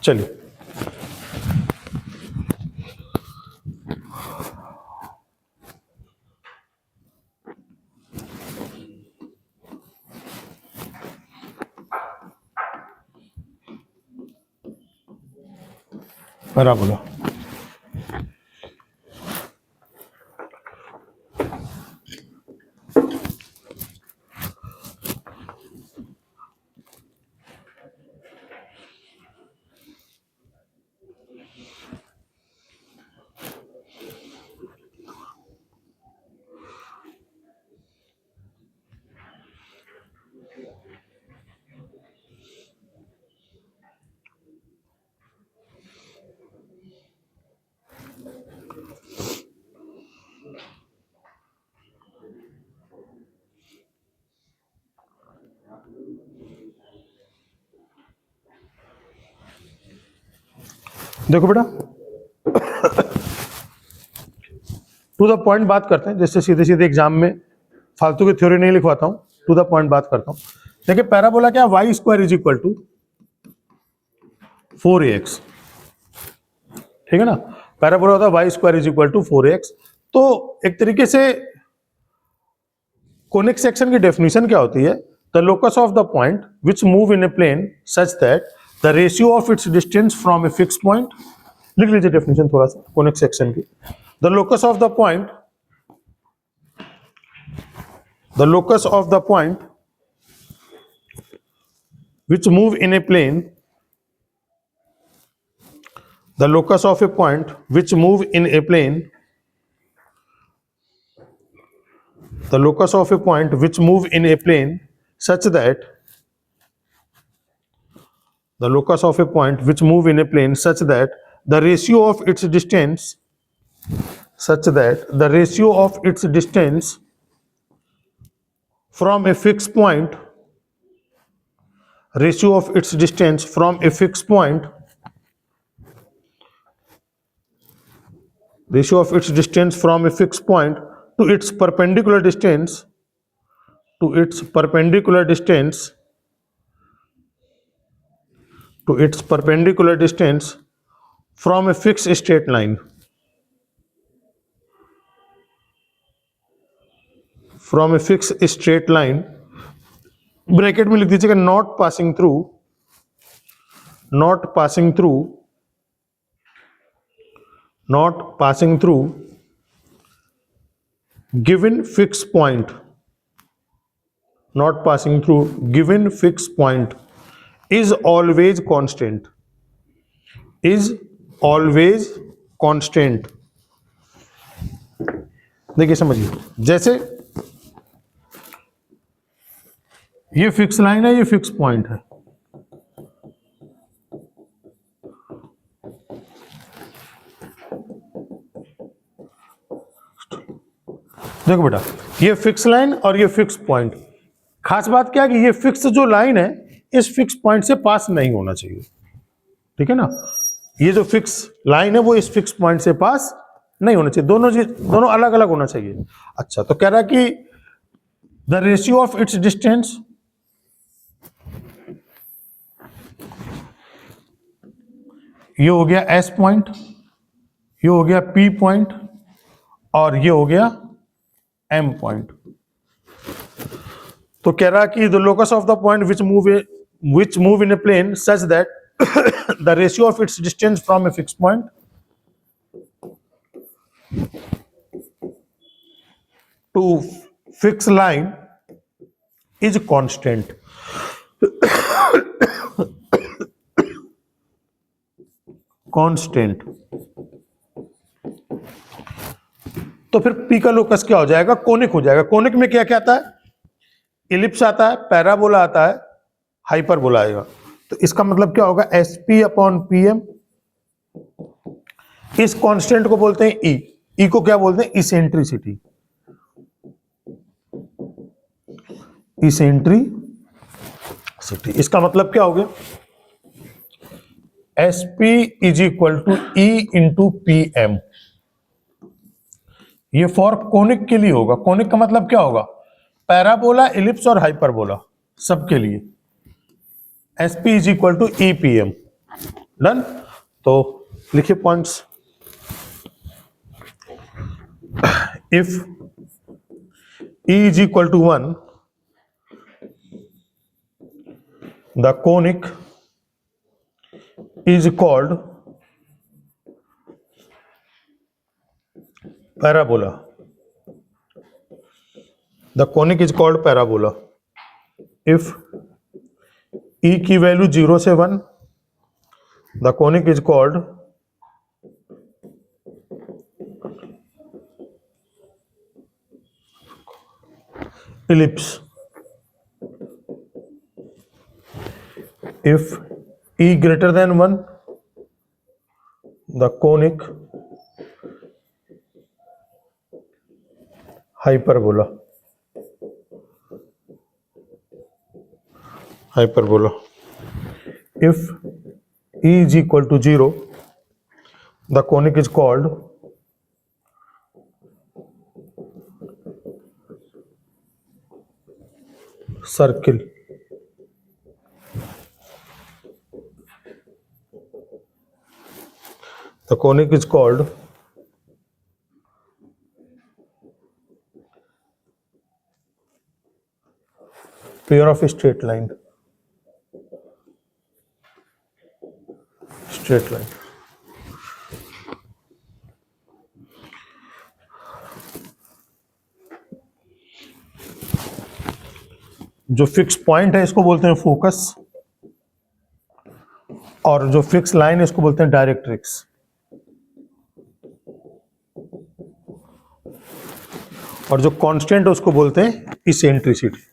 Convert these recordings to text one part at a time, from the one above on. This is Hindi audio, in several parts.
चलिए पैराबोला, देखो बेटा टू द पॉइंट बात करते हैं, जैसे सीधे सीधे एग्जाम में फालतू की थ्योरी नहीं लिखवाता हूं, टू द पॉइंट बात करता हूं। देखिए पैराबोला क्या, y square is equal to 4ax, ठीक है ना। पैराबोला होता है y square is equal to 4ax। तो एक तरीके से कोनिक सेक्शन की डेफिनेशन क्या होती है, the locus of the point which move in a plane such that the ratio of its distance from a fix point, लिख लीजिए डेफिनेशन थोड़ा सा कोनिक सेक्शन की। The locus of the point, the locus of the point which move in a plane, the locus of a point which move in a plane, the locus of a point which move in a plane such that, the locus of a point which move in a plane such that the ratio of its distance, such that the ratio of its distance from a fixed point, ratio of its distance from a fixed point, ratio of its distance from a fixed point to its perpendicular distance, to its perpendicular distance, to its perpendicular distance from a fixed straight line, from a fixed straight line, bracket में लिख दीजिएगा not passing through, not passing through, not passing through given fix point, not passing through given fix point is always constant, is always constant. देखिए समझिए, जैसे ये फिक्स लाइन है, ये फिक्स पॉइंट है, देखो बेटा ये फिक्स लाइन और ये फिक्स पॉइंट। खास बात क्या है कि ये फिक्स जो लाइन है इस फिक्स पॉइंट से पास नहीं होना चाहिए, ठीक है ना। ये जो फिक्स लाइन है वो इस फिक्स पॉइंट से पास नहीं होना चाहिए, दोनों अलग अलग होना चाहिए। अच्छा, तो कह रहा है कि the ratio of its distance, ये हो गया एस पॉइंट, ये हो गया पी पॉइंट और ये हो गया एम पॉइंट। तो कह रहा कि the locus of the point which move in a plane such that the ratio of its distance from a fix point to fix line is constant, constant. तो फिर पी का लोकस क्या हो जाएगा, कोनिक हो जाएगा। कोनिक में क्या क्या आता है, इलिप्स आता है, पैराबोला आता है, हाइपरबोला आएगा। तो इसका मतलब क्या होगा, S P upon P M. इस कांस्टेंट को बोलते हैं ई, ई को क्या बोलते हैं, इसेंट्रिसिटी, इसेंट्रिसिटी। इसका मतलब क्या हो गया, S P is equal to e into P M. ये फॉर कोनिक के लिए होगा। कोनिक का मतलब क्या होगा, पैराबोला, इलिप्स और हाइपरबोला सबके लिए S P is equal to e P M. Done. तो लिखिए points. If E is equal to 1, the conic is called parabola. The conic is called parabola. If E की वैल्यू 0 से 1, the conic is called ellipse. If E greater than 1, the conic hyperbola. Hyperbola. If E is equal to 0, the conic is called circle. The conic is called pair of straight line. Straight line. जो फिक्स पॉइंट है इसको बोलते हैं फोकस, और जो फिक्स लाइन है इसको बोलते हैं डायरेक्ट्रिक्स। और जो कांस्टेंट है उसको बोलते हैं इसेंट्रिसिटी।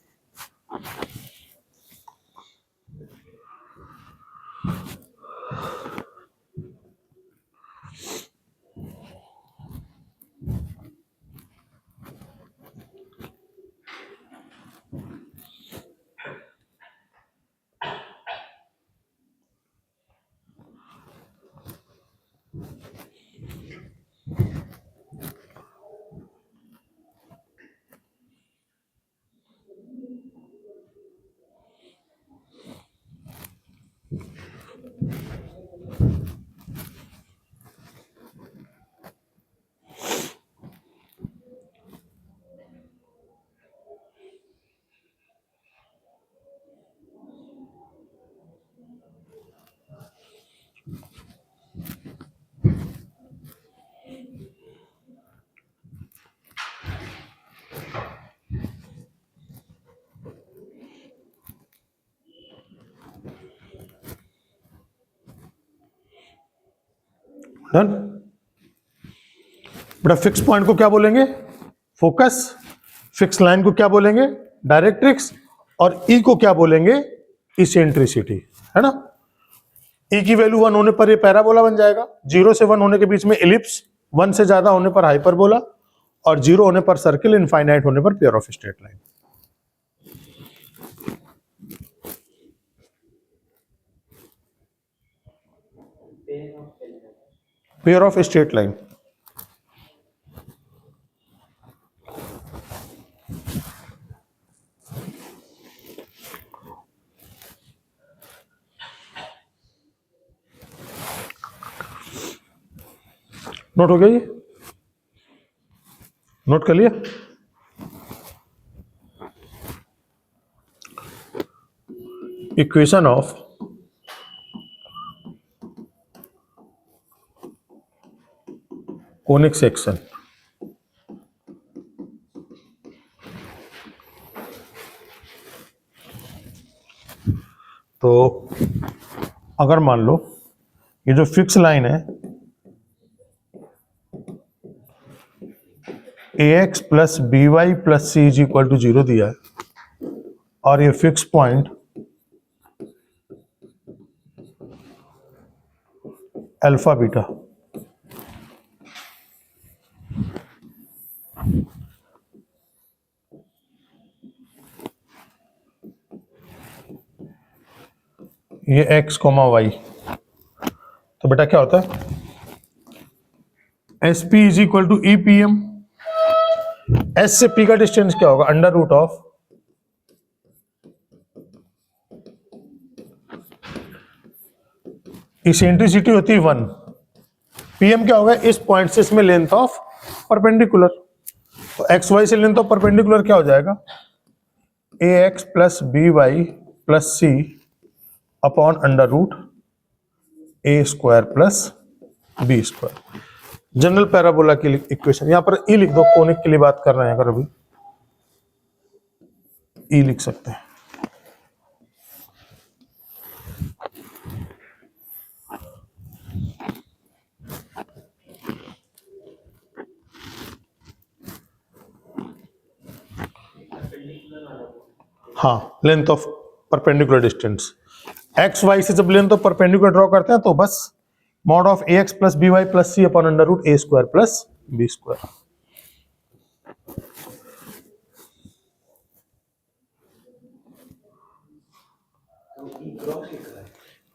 डन। बेटा फिक्स पॉइंट को क्या बोलेंगे? फोकस। फिक्स लाइन को क्या बोलेंगे? डायरेक्ट्रिक्स। और ई को क्या बोलेंगे? इसेंट्रिसिटी, है ना। ई की वैल्यू 1 होने पर ये पैराबोला बन जाएगा, 0 से 1 होने के बीच में एलिप्स, 1 से ज्यादा होने पर हाइपरबोला, और 0 होने पर सर्किल, इनफाइनाइट होने पर pair of straight line. Pair of straight line. Note हो गया ये? नोट कर लिया? Equation of conic section. तो अगर मान लो ये जो फिक्स लाइन है ax plus b y plus c is equal to 0 दिया है, और ये फिक्स पॉइंट अल्फा बीटा, ये x कॉमा वाई। तो बेटा क्या होता है? S P is equal to e P M. S से पी का डिस्टेंस क्या होगा? अंडर रूट ऑफ इसेंट्रिसिटी होती है 1, पीएम क्या होगा, इस पॉइंट से इसमें लेंथ ऑफ परपेंडिकुलर, तो एक्स वाई से लेंथ ऑफ परपेंडिकुलर क्या हो जाएगा, a x plus b y plus c upon under root a square plus b square. General parabola की इक्वेशन, यहां पर ई लिख दो, कोनिक के लिए बात कर रहे हैं अगर अभी, ई लिख सकते हैं। हाँ, length of perpendicular distance, x y से जब लेंथ ऑफ परपेंडिकुलर ड्रॉ करते हैं तो बस mod of a x plus b y plus c upon under root a square plus b square.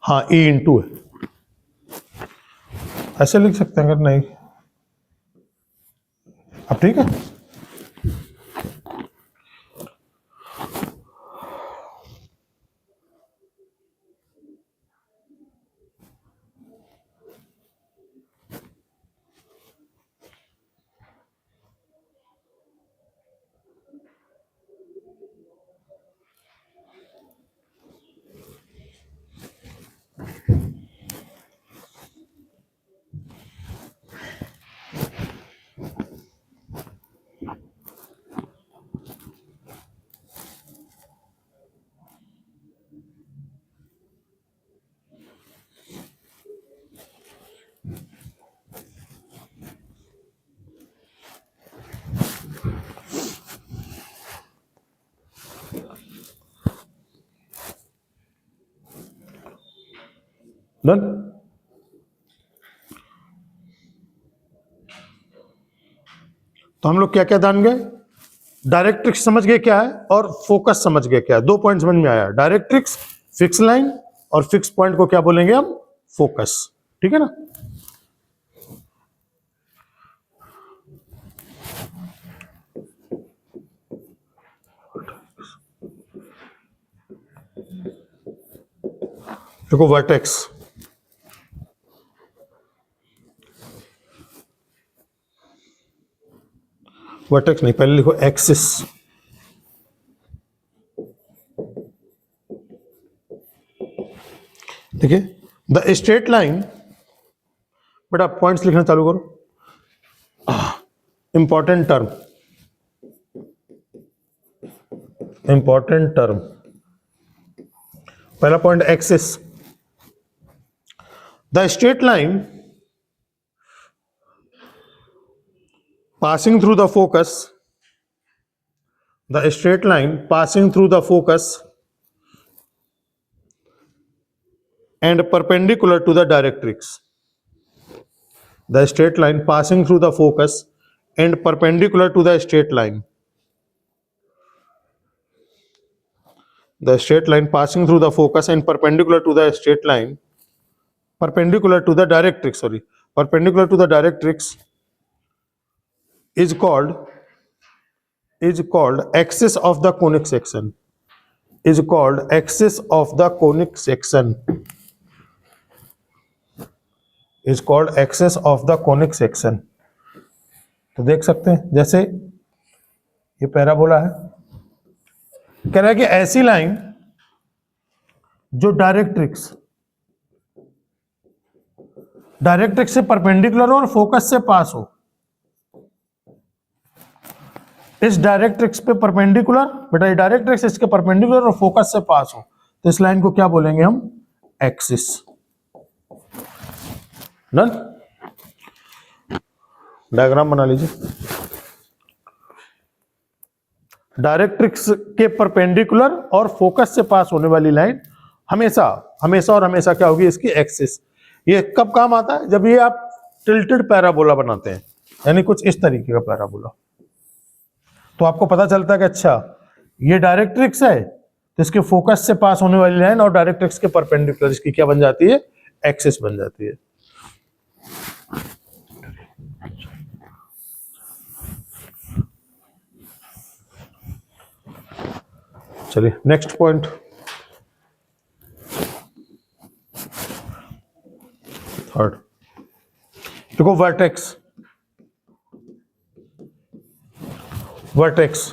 हाँ, ई इंटू है, ऐसे लिख सकते हैं अगर नहीं, अब ठीक है। डन। तो हम लोग क्या क्या जान गए, डायरेक्ट्रिक्स समझ गए क्या है और फोकस समझ गए क्या है, 2 पॉइंट समझ में आया, डायरेक्ट्रिक्स फिक्स लाइन और फिक्स पॉइंट को क्या बोलेंगे हम, फोकस, ठीक है ना। देखो वर्टेक्स, वर्टेक्स नहीं, पहले लिखो एक्सिस, देखिए द स्ट्रेट लाइन, बेटा पॉइंट्स लिखना चालू करो, इंपॉर्टेंट टर्म, इंपॉर्टेंट टर्म, पहला point axis, the straight line passing through the focus, the straight line passing through the focus and perpendicular to the directrix, the straight line passing through the focus and perpendicular to the straight line, the straight line passing through the focus and perpendicular to the straight line, perpendicular to the directrix, sorry, perpendicular to the directrix is called axis of the conic section, is called axis of the conic section, is called axis of the conic section। तो देख सकते हैं जैसे ये पैराबोला है, कह रहा है कि ऐसी लाइन जो डायरेक्ट्रिक्स से परपेंडिकुलर हो और फोकस से पास हो, इस डायरेक्ट्रिक्स पे परपेंडिकुलर, बेटा ये डायरेक्ट्रिक्स इसके परपेंडिकुलर और फोकस से पास हो, तो इस लाइन को क्या बोलेंगे हम, एक्सिस। डन, डायग्राम बना लीजिए, डायरेक्ट्रिक्स के परपेंडिकुलर और फोकस से पास होने वाली लाइन हमेशा हमेशा और हमेशा क्या होगी, इसकी एक्सिस। ये कब काम आता है, जब ये आप टिल्टेड पैराबोला बनाते हैं, यानी कुछ इस तरीके का पैराबोला, तो आपको पता चलता है कि अच्छा ये डायरेक्ट्रिक्स है, तो इसके फोकस से पास होने वाली लाइन और डायरेक्ट्रिक्स के परपेंडिकुलर इसकी क्या बन जाती है, एक्सिस बन जाती है। चलिए नेक्स्ट पॉइंट, थर्ड। देखो वर्टेक्स, वर्टेक्स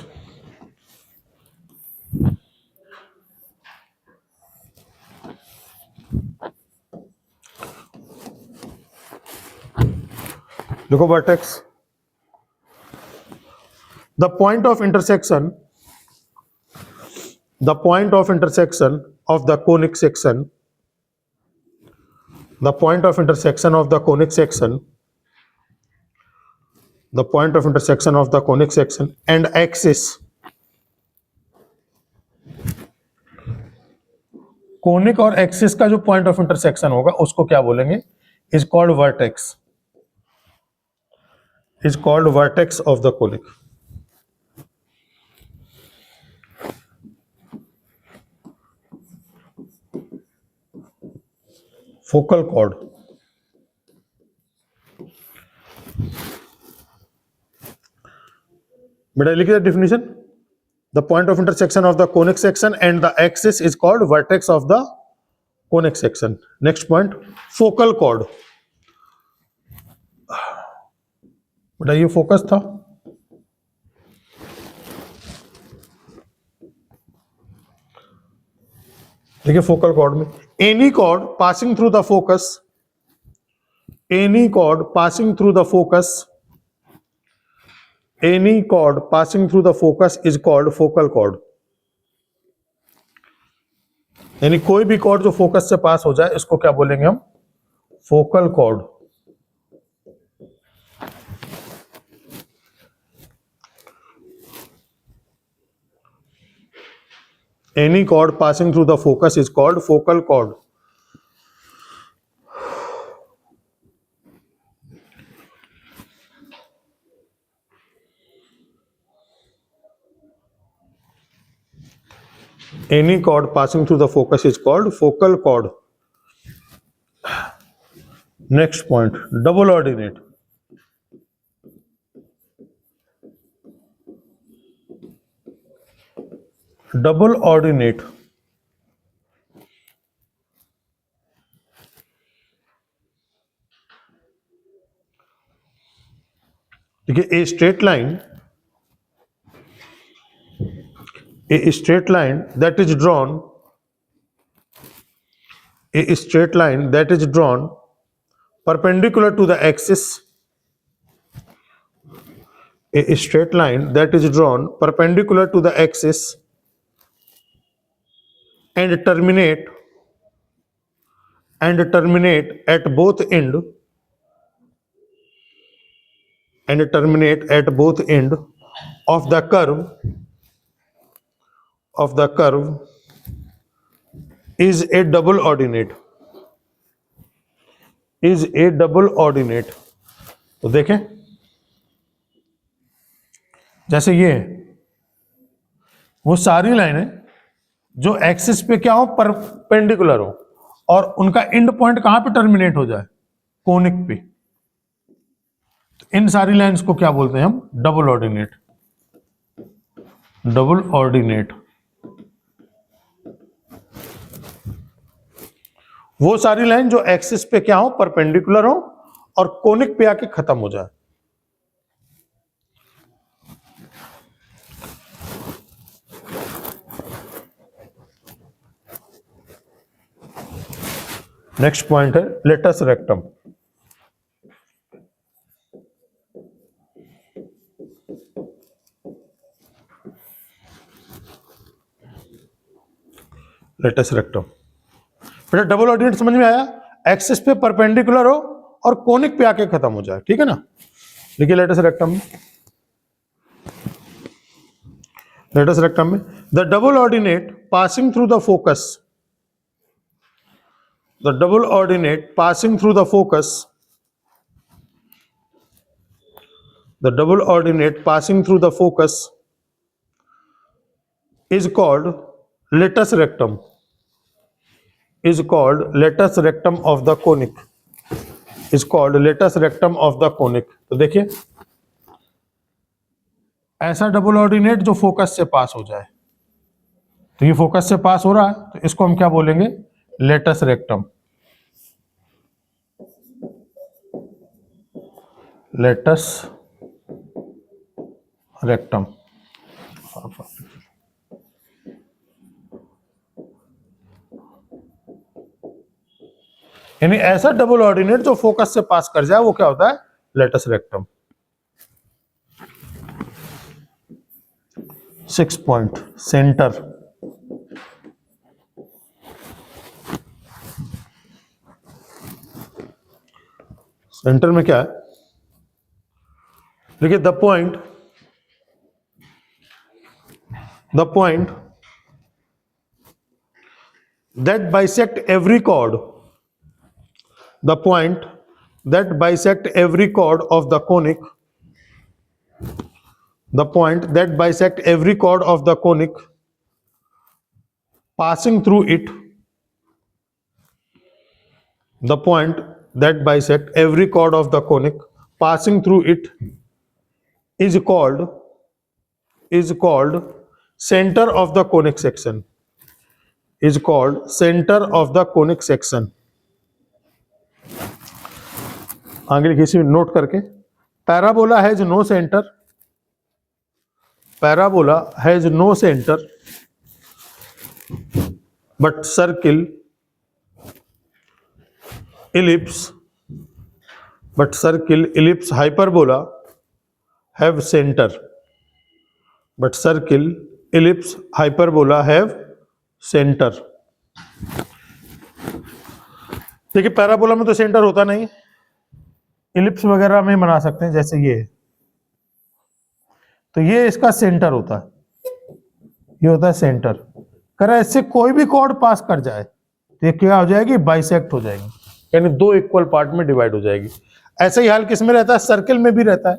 देखो vertex, the point of intersection, the point of intersection of the conic section, the point of intersection of the conic section, the point of intersection of the conic section and axis, conic और एक्सिस का जो पॉइंट ऑफ इंटरसेक्शन होगा उसको क्या बोलेंगे, is called vertex, is called vertex of the conic. Focal chord, बेटा लिखिए definition, the point of intersection of the conic section and the axis is called vertex of the conic section. Next point, focal chord, बेटा ये फोकस था, देखिए फोकल कॉर्ड में any cord passing through the focus, any cord passing through the focus, any cord passing through the focus is called focal cord. यानी कोई भी कॉर्ड जो फोकस से पास हो जाए इसको क्या बोलेंगे हम, focal cord. Any chord passing through the focus is called focal chord. Any chord passing through the focus is called focal chord. Next point, double ordinate. Double ordinate, देखिए a straight line, a straight line that is drawn, a straight line that is drawn perpendicular to the axis, a straight line that is drawn perpendicular to the axis and terminate at both end, and terminate at both end of the curve is a double ordinate, is a double ordinate। तो देखें जैसे ये वो सारी लाइनें जो एक्सिस पे क्या हो, परपेंडिकुलर हो, और उनका एंड पॉइंट कहां पे टर्मिनेट हो जाए, कोनिक पे, तो इन सारी लाइंस को क्या बोलते हैं हम, डबल ऑर्डिनेट, डबल ऑर्डिनेट। वो सारी लाइन जो एक्सिस पे क्या हो, परपेंडिकुलर हो, और कोनिक पे आके खत्म हो जाए। नेक्स्ट पॉइंट है लेटस रेक्टम। लेटस रेक्टम, बेटा डबल ऑर्डिनेट समझ में आया, एक्सिस पे परपेंडिकुलर हो और कोनिक पे आके खत्म हो जाए, ठीक है ना। देखिए लेटस रेक्टम, लेटस रेक्टम में the double ordinate passing through the focus, the double ordinate passing through the focus, the double ordinate passing through the focus is called latus rectum, is called latus rectum of the conic, is called latus rectum of the conic। तो देखिए ऐसा डबल ऑर्डिनेट जो फोकस से पास हो जाए, तो ये फोकस से पास हो रहा है तो इसको हम क्या बोलेंगे, लेटस रेक्टम। Latus rectum. यानी ऐसा डबल ऑर्डिनेट जो फोकस से पास कर जाए वो क्या होता है, latus rectum. 6 point centre. Centre में क्या है, देखिए the point that bisect every chord, the point that bisect every chord of the conic, the point that bisect every chord of the conic passing through it, the point that bisect every chord of the conic passing through it is called center of the conic section, is called center of the conic section। आगे लिखिए इसे नोट करके, parabola has no centre, parabola has no centre but circle, ellipse, but circle, ellipse, hyperbola have center, but circle, ellipse, hyperbola have center। देखिए पैराबोला में तो सेंटर होता नहीं, इलिप्स वगैरह में बना सकते हैं जैसे ये, तो ये इसका सेंटर होता है, ये होता है सेंटर। करा इससे कोई भी कॉर्ड पास कर जाए तो ये क्या हो जाएगी, बाइसेक्ट हो जाएगी, यानी दो इक्वल पार्ट में डिवाइड हो जाएगी। ऐसा ही हाल किस में रहता है, सर्किल में भी रहता है,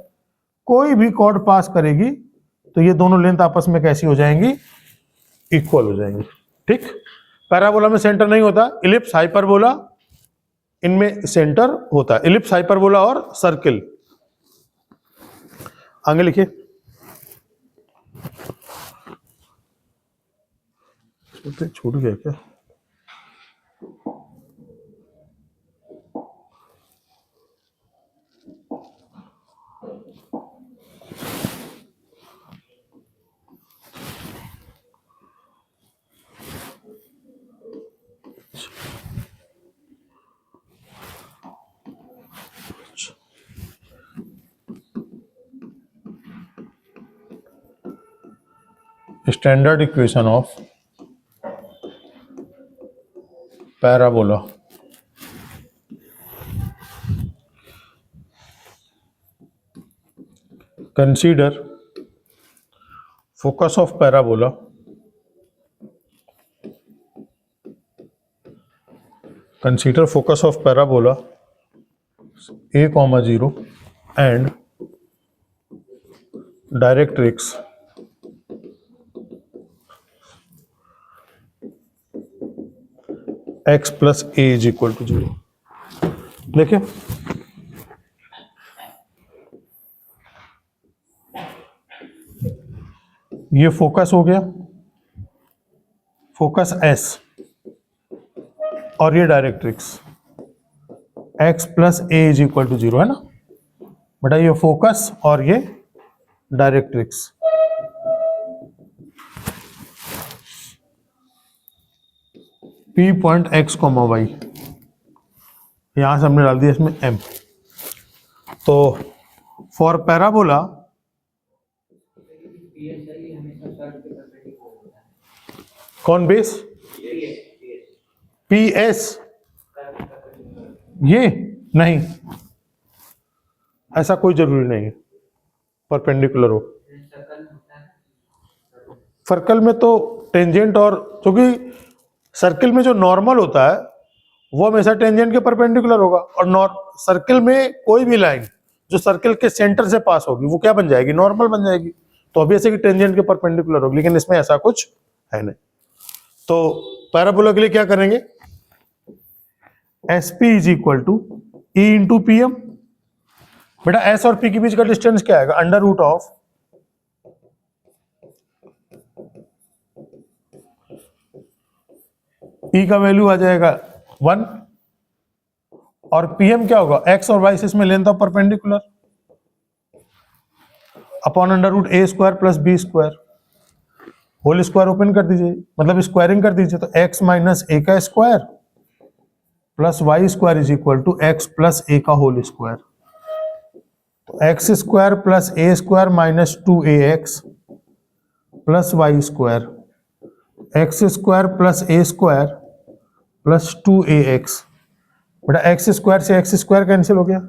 कोई भी कॉर्ड पास करेगी तो ये दोनों लेंथ आपस में कैसी हो जाएंगी, इक्वल हो जाएंगी। ठीक, पैराबोला में सेंटर नहीं होता, इलिप्स, हाइपरबोला इनमें सेंटर होता है, इलिप्स, हाइपरबोला और सर्किल। आगे लिखिए, छूट गया क्या, standard equation of parabola. Consider focus of parabola, consider focus of parabola a comma 0 and directrix x plus a is equal to 0। देखिए ये फोकस हो गया, फोकस S, और ये directrix x plus a is equal to 0 है ना बेटा, ये फोकस और ये directrix. P point x comma y, यहां से हमने डाल दिया इसमें m। तो फॉर पैराबोला कौन बेस, पी एस, ये नहीं, ऐसा कोई जरूरी नहीं है परपेंडिकुलर हो। सर्कल में तो टेंजेंट, और क्योंकि सर्किल में जो नॉर्मल होता है वो हमेशा टेंजेंट के परपेंडिकुलर होगा, और सर्किल में कोई भी लाइन जो सर्किल के सेंटर से पास होगी वो क्या बन जाएगी, नॉर्मल बन जाएगी, तो ऑब्वियसली कि टेंजेंट के परपेंडिकुलर होगी, लेकिन इसमें ऐसा कुछ है नहीं। तो पैराबोला के लिए क्या करेंगे, S P is equal to e into P M. बेटा एस और पी के बीच का डिस्टेंस क्या आएगा, अंडर रूट ऑफ ई का वैल्यू आ जाएगा 1, और पीएम क्या होगा, एक्स और वाई से इसमें length of perpendicular, upon under root a square plus b square, whole square open कर दीजिए, मतलब स्क्वायरिंग कर दीजिए, तो x माइनस ए का square plus y square is equal to x plus a का होल स्क्वायर। तो x square plus a square minus 2ax plus y square, x square plus a square plus 2ax। बेटा एक्स स्क्वायर से एक्स स्क्वायर कैंसिल हो गया,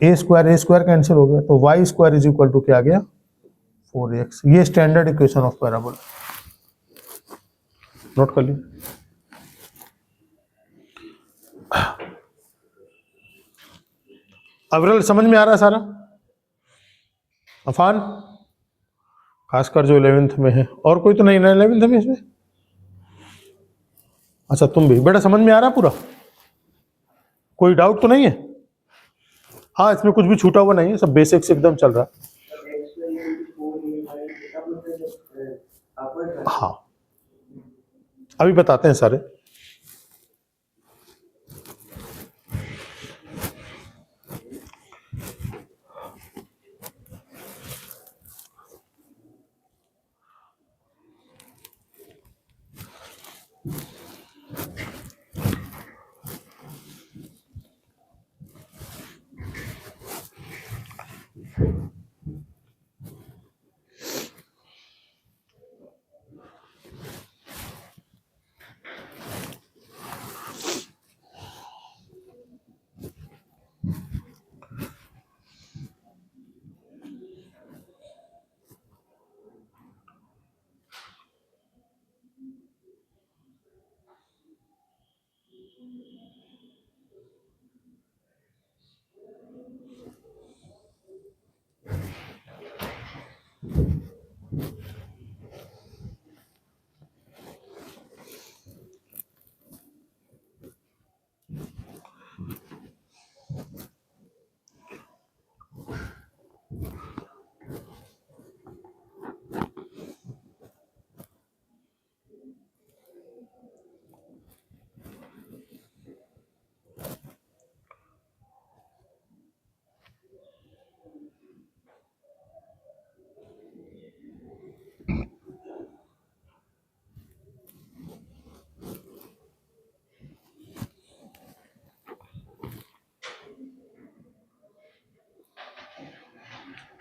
ए स्क्वायर कैंसिल हो गया, तो y square is equal to क्या आ गया 4x। ये standard equation of parabola, note कर लीजिए। अविरल समझ में आ रहा है सारा? अफान, खासकर जो 11th में है, और कोई तो नहीं ना 11th में इसमें? अच्छा तुम भी बेटा समझ में आ रहा पूरा, कोई डाउट तो नहीं है? हाँ इसमें कुछ भी छूटा हुआ नहीं है, सब बेसिक्स एकदम चल रहा। हाँ अभी बताते हैं सारे।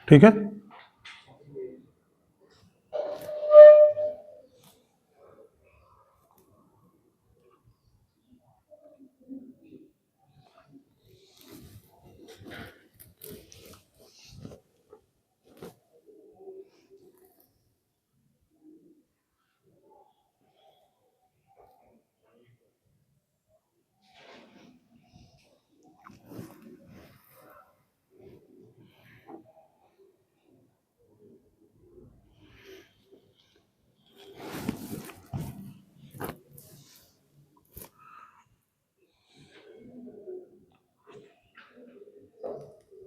ठीक है,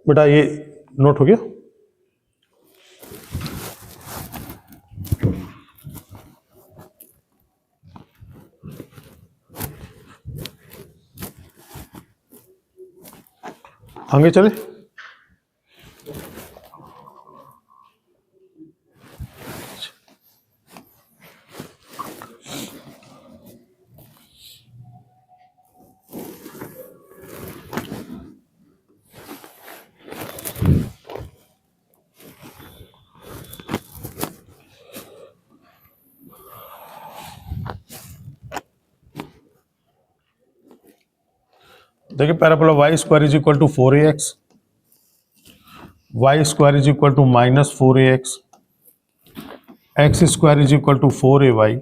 बेटा ये नोट हो गया। आगे चले, देखिए parabola y square is equal to 4ax, y square is equal to minus 4ax, x square is equal to 4ay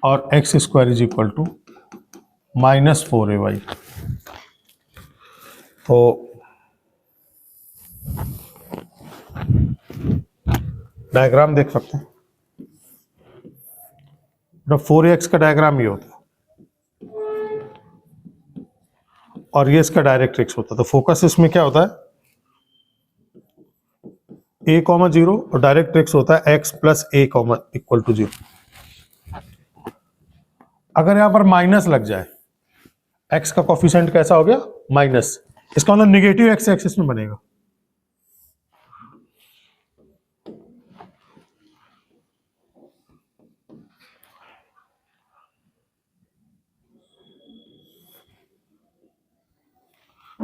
और x square is equal to minus 4ay। तो डायग्राम देख सकते हैं, 4ax का डायग्राम ये होता है और ये इसका डायरेक्ट्रिक्स होता है। तो फोकस इसमें क्या होता है, a कॉमा 0 और डायरेक्ट्रिक्स होता है x plus a comma equal to 0। अगर यहां पर माइनस लग जाए, x का कोफिशिएंट कैसा हो गया माइनस, इसका मतलब निगेटिव x एक्सिस में बनेगा।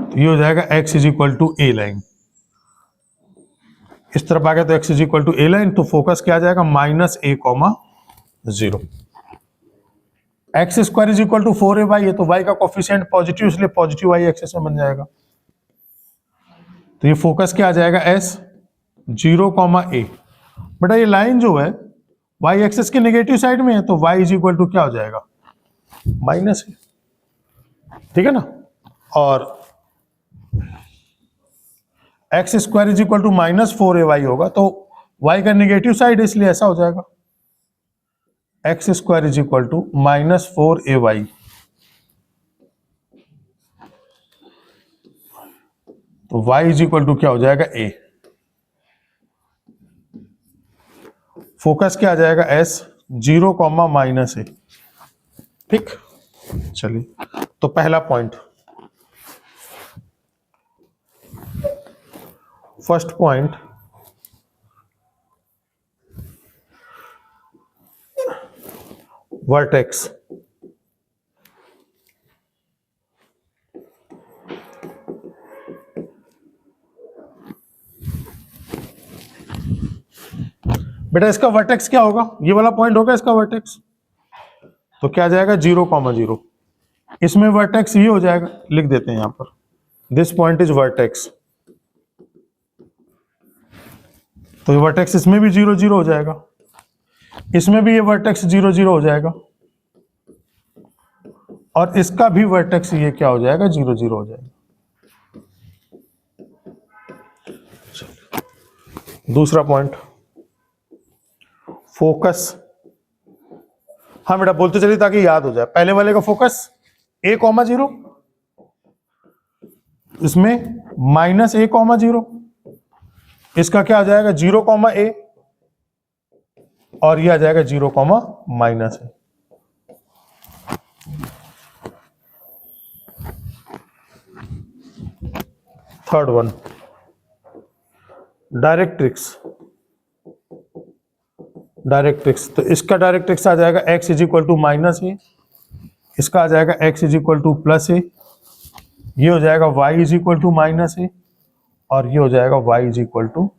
तो ये हो जाएगा x is equal to a line. इस तरफ आ गया तो x is equal to a line, तो फोकस क्या आ जाएगा -a,0। X square is equal to 4ay है, तो y का कोफिशिएंट पॉजिटिव, इसलिए पॉजिटिव y एक्सेस में बन जाएगा। तो ये फोकस क्या आ जाएगा s 0,a। बेटा ये लाइन जो है y एक्सेस के नेगेटिव साइड में है, तो y इज इक्वल टू क्या हो जाएगा -a, ठीक है ना। और x square is equal to -4ay होगा, तो y का नेगेटिव साइड है, इसलिए ऐसा हो जाएगा x square is equal to -4ay। तो y इज इक्वल टू क्या हो जाएगा a। फोकस क्या आ जाएगा s 0,-a, ठीक। चलिए तो पहला पॉइंट, फर्स्ट पॉइंट, वर्टेक्स। बेटा इसका वर्टेक्स क्या होगा, ये वाला पॉइंट होगा इसका वर्टेक्स, तो क्या आ जाएगा 0,0। इसमें वर्टेक्स ये हो जाएगा, लिख देते हैं यहां पर, दिस पॉइंट इज वर्टेक्स, तो ये वर्टेक्स इसमें भी 0,0 हो जाएगा, इसमें भी ये वर्टेक्स 0,0 हो जाएगा, और इसका भी वर्टेक्स ये क्या हो जाएगा 0,0 हो जाएगा। दूसरा पॉइंट, फोकस। हाँ बेटा बोलते चलिए ताकि याद हो जाए। पहले वाले का फोकस a,0, इसमें -a,0, इसका क्या आ जाएगा 0,a, और ये आ जाएगा 0,-a। Third one, directrix. Directrix, तो इसका डायरेक्ट्रिक्स आ जाएगा x is equal to -a, इसका आ जाएगा x is equal to +a, ये हो जाएगा y is equal to -a, और ये हो जाएगा y is equal to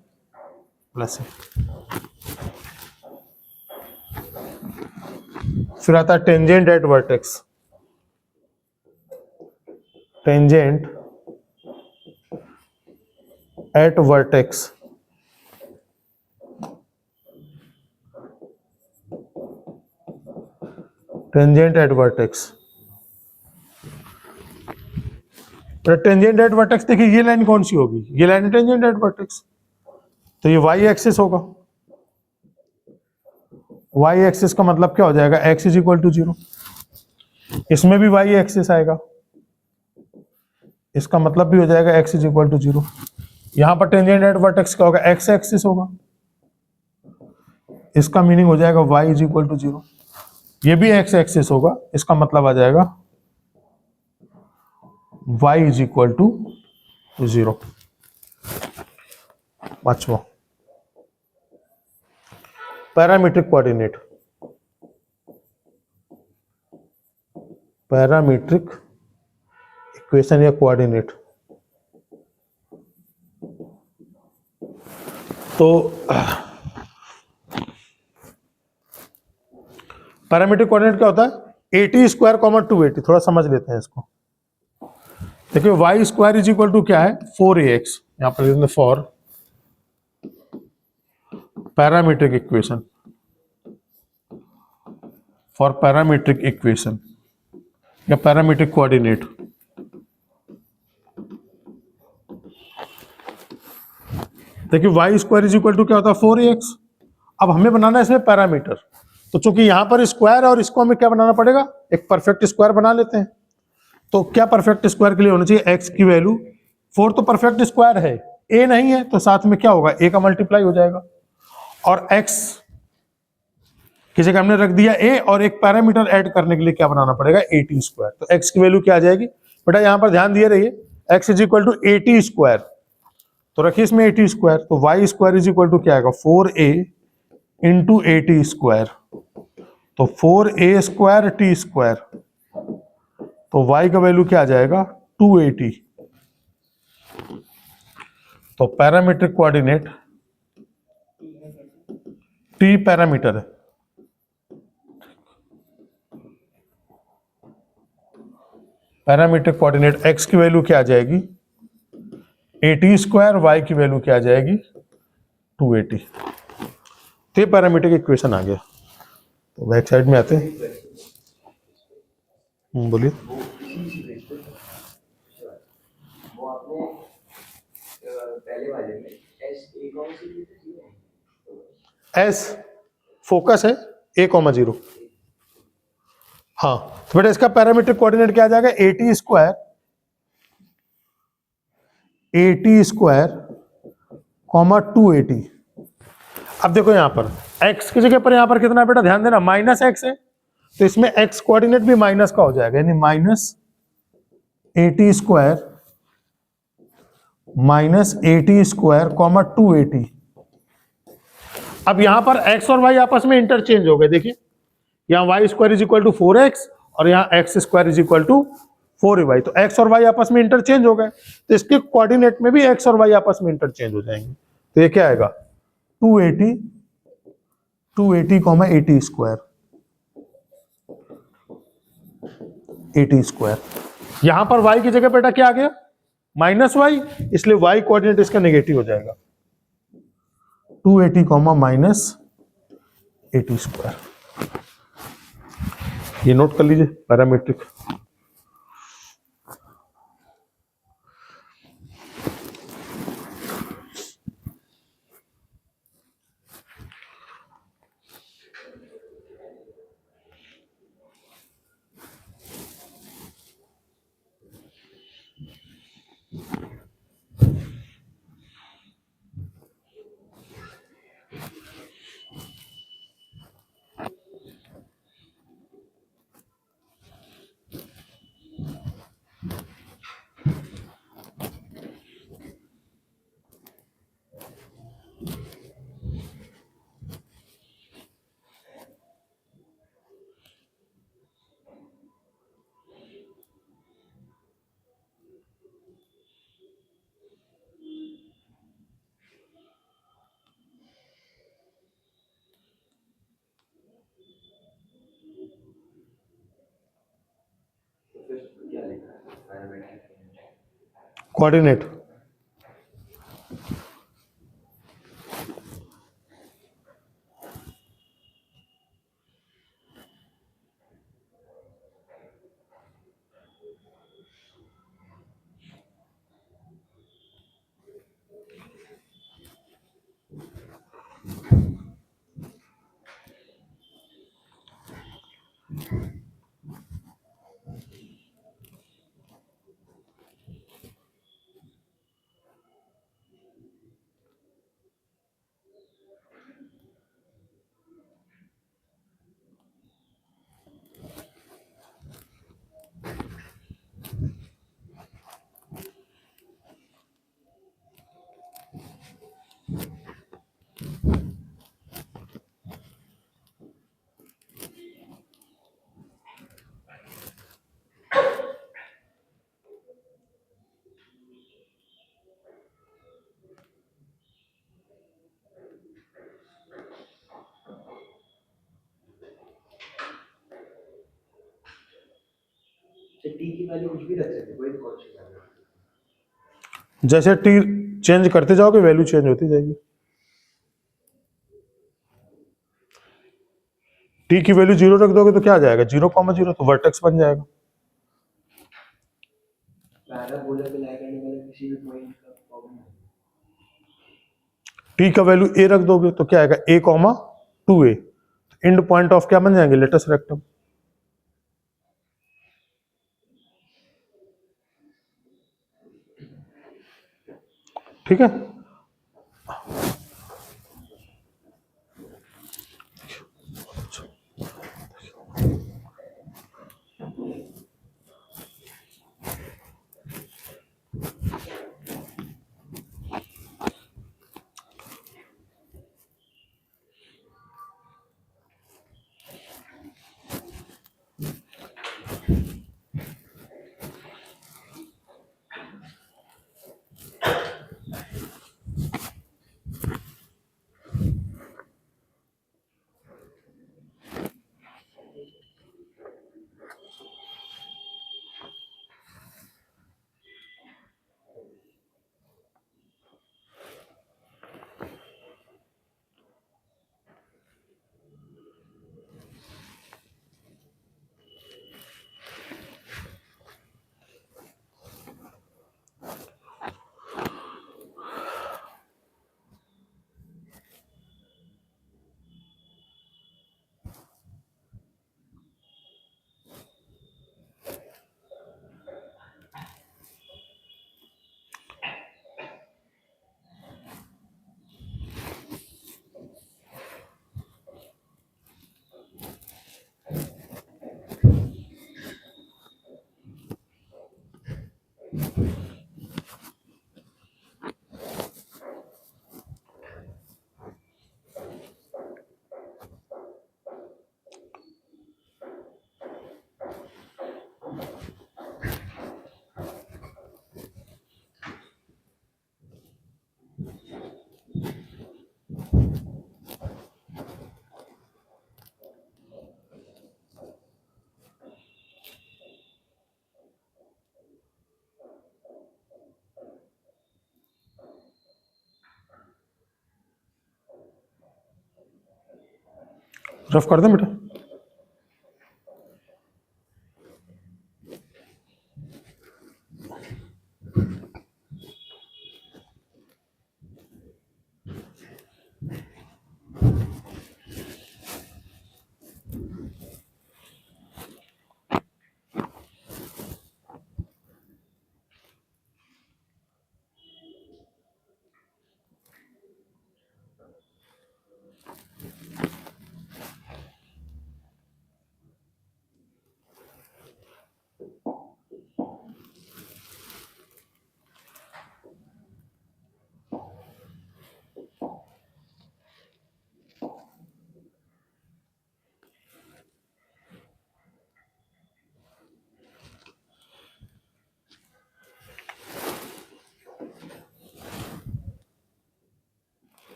+a। फिर आता है tangent at vertex. Tangent at vertex, tangent at vertex. Tangent at vertex देखिए ये लाइन कौन सी होगी, ये लाइन टेंजेंट एट वर्टेक्स, तो ये y एक्सिस होगा। y एक्सिस का मतलब क्या हो जाएगा x इज इक्वल टू 0, इसमें भी y एक्सिस आएगा, इसका मतलब भी हो जाएगा x इज इक्वल टू 0। यहां पर टेंजेंट एट वर्टेक्स क्या होगा, x एक्सिस होगा, इसका मीनिंग हो जाएगा y इज इक्वल टू 0। ये भी x एक्सिस होगा, इसका मतलब आ जाएगा y इज इक्वल टू 0। पांचवा, पैरामीट्रिक कोऑर्डिनेट। पैरामीट्रिक इक्वेशन या कोऑर्डिनेट, तो पैरामीट्रिक कोऑर्डिनेट क्या होता है, 80 स्क्वायर, 280। थोड़ा समझ लेते हैं इसको। देखिए y square is equal to क्या है 4ax, यहां पर for parametric equation, for parametric equation या पैरामीट्रिक कोऑर्डिनेट। देखिए y square is equal to क्या होता है 4ax। अब हमें बनाना है इसमें पैरामीटर, तो चूंकि यहां पर स्क्वायर और इसको हमें क्या बनाना पड़ेगा, एक परफेक्ट स्क्वायर बना लेते हैं। तो क्या परफेक्ट स्क्वायर के लिए होना चाहिए, x की वैल्यू 4 तो परफेक्ट स्क्वायर है, a नहीं है, तो साथ में क्या होगा a का मल्टीप्लाई हो जाएगा, और x की जगह हमने रख दिया a, और एक पैरामीटर ऐड करने के लिए क्या बनाना पड़ेगा 80 स्क्वायर। तो x की वैल्यू क्या आ जाएगी बेटा, यहां पर ध्यान दिए रहिए, x is equal to 80 square, तो रखिए इसमें 80 स्क्वायर, तो y square is equal to क्या आएगा 4a इंटू 80 स्क्वायर, तो 4a स्क्वायर t स्क्वायर, तो y का वैल्यू क्या आ जाएगा 280 तो पैरामीट्रिक कोऑर्डिनेट टी पैरामीटर है, पैरामीट्रिक कोऑर्डिनेट एक्स की वैल्यू क्या आ जाएगी 80 स्क्वायर, वाई की वैल्यू क्या आ जाएगी 280। तो ये पैरामीट्रिक इक्वेशन आ गया। तो बैक साइड में आते हैं, बोलिए। वो आपने पहले वाले में एस ए कौन सी ली थी? एस फोकस है a,0। हाँ तो बेटा इसका पैरामीट्रिक कोऑर्डिनेट क्या आ जाएगा 80 स्क्वायर, 80 स्क्वायर कॉमा 280। अब देखो यहां पर x की जगह पर यहां पर कितना बेटा ध्यान देना माइनस एक्स है, तो इसमें x कोऑर्डिनेट भी माइनस का हो जाएगा, यानी minus 80 square minus 80 square comma 280। अब यहां पर x और y आपस में इंटरचेंज हो गए, देखिए यहाँ y square is equal to 4x और यहाँ x square is equal to 4y, तो x और y आपस में इंटरचेंज हो गए, तो इसके कोऑर्डिनेट में भी x और y आपस में इंटरचेंज हो जाएंगे। तो ये क्या आएगा 280 कॉमा 80 स्क्वायर, 80 स्क्वायर। यहां पर y की जगह बेटा क्या आ गया माइनस वाई, इसलिए y कोऑर्डिनेट इसका नेगेटिव हो जाएगा 280 कॉमा माइनस 80 स्क्वायर। ये नोट कर लीजिए पैरामीट्रिक। क्या लिखा है पैरामीट्रिक कोऑर्डिनेट टी की वैल्यू कुछ भी रख सकते कोई भी कौन सी वैल्यू। जैसे टी चेंज करते जाओगे वैल्यू चेंज होती जाएगी। टी की वैल्यू 0 रख दोगे तो क्या आ जाएगा 0,0, तो वर्टेक्स बन जाएगा। पैराबोला पे लाई करने वाले किसी भी पॉइंट का प्रॉब्लम है। टी का वैल्यू a रख दोगे तो क्या आएगा a,2a, एंड पॉइंट ऑफ क्या बन जाएंगे लेटस रेक्टम। ठीक है। रफ कर दें बेटा।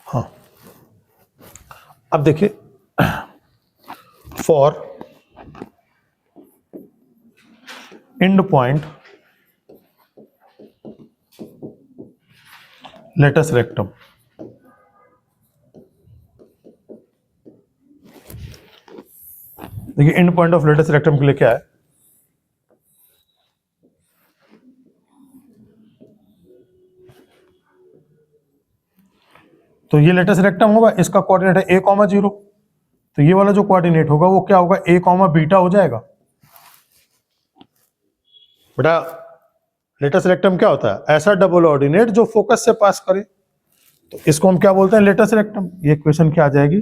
हाँ, अब देखिए, for end point latus rectum, देखिए end point of latus rectum के लिए क्या है, तो ये लेटस रेक्टम होगा, इसका कोऑर्डिनेट है a,0, तो ये वाला जो कोऑर्डिनेट होगा वो क्या होगा, a, बीटा हो जाएगा। बेटा लेटस रेक्टम क्या होता है, ऐसा डबल ऑर्डिनेट जो फोकस से पास करे, तो इसको हम क्या बोलते हैं, लेटस रेक्टम। ये इक्वेशन क्या आ जाएगी,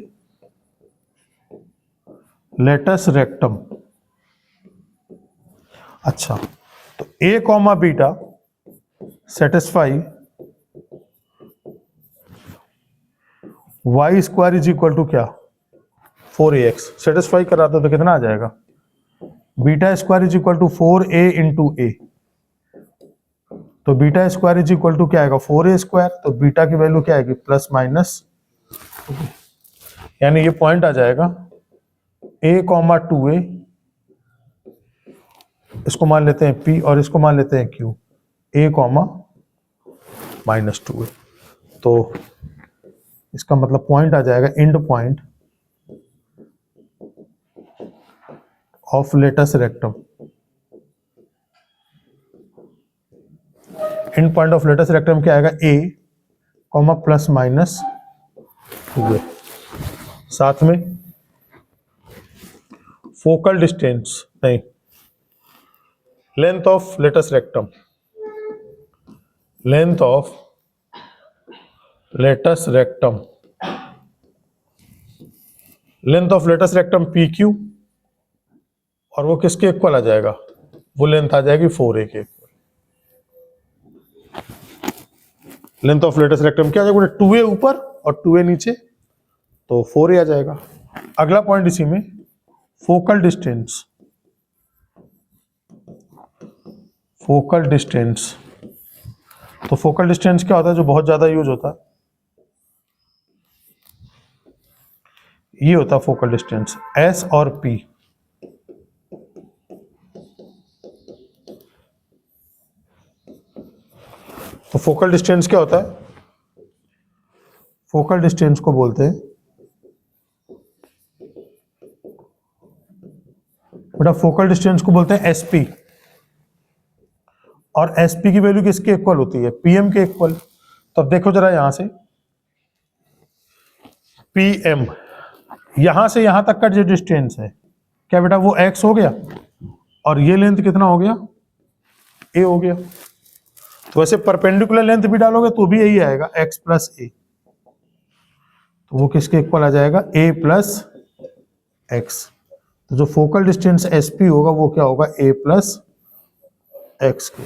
लेटस रेक्टम। अच्छा, तो a, beta satisfy y square is equal to क्या, 4ax, सेटिस्फाई करा दो तो कितना आ जाएगा, beta square is equal to 4a into a, तो beta square is equal to क्या आएगा, 4a स्क्वायर, तो बीटा की वैल्यू क्या आएगी, प्लस माइनस, यानी ये पॉइंट आ जाएगा a, 2a, इसको मान लेते हैं p और इसको मान लेते हैं q, a, माइनस 2a, तो इसका मतलब पॉइंट आ जाएगा end point of latus rectum. End point of latus rectum क्या आएगा, a, प्लस माइनस 2a, साथ में फोकल डिस्टेंस नहीं, length of latus rectum, length of latus rectum, length of latus rectum PQ, और वो किसके इक्वल आ जाएगा, वो लेंथ आ जाएगी 4a के equal. Length of latus rectum क्या आ जाएगा, 2a ऊपर और 2a नीचे, तो 4a आ जाएगा। अगला पॉइंट इसी में, फोकल डिस्टेंस, फोकल डिस्टेंस, तो फोकल डिस्टेंस क्या होता है जो बहुत ज्यादा यूज होता है, ये होता है फोकल डिस्टेंस S और P। तो फोकल डिस्टेंस क्या होता है, फोकल डिस्टेंस को बोलते हैं बेटा, फोकल डिस्टेंस को बोलते हैं SP, और SP की वैल्यू किसके इक्वल होती है, PM के इक्वल। तो अब देखो जरा यहां से, PM यहां से यहां तक का जो डिस्टेंस है क्या बेटा, वो x हो गया, और ये लेंथ कितना हो गया, a हो गया। तो वैसे परपेंडिकुलर लेंथ भी डालोगे तो भी यही आएगा, x प्लस a, तो वो किसके इक्वल आ जाएगा, a प्लस x। तो जो फोकल डिस्टेंस SP होगा वो क्या होगा, a प्लस एक्स की।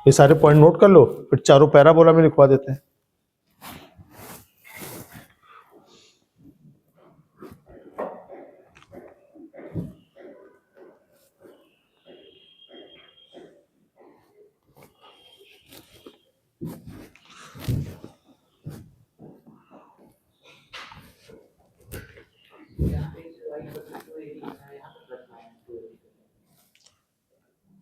ये सारे पॉइंट नोट कर लो, फिर चारों पैराबोला में लिखवा देते हैं। यहाँ पे y बदल तो यही लिखा है, यहाँ पे plus minus two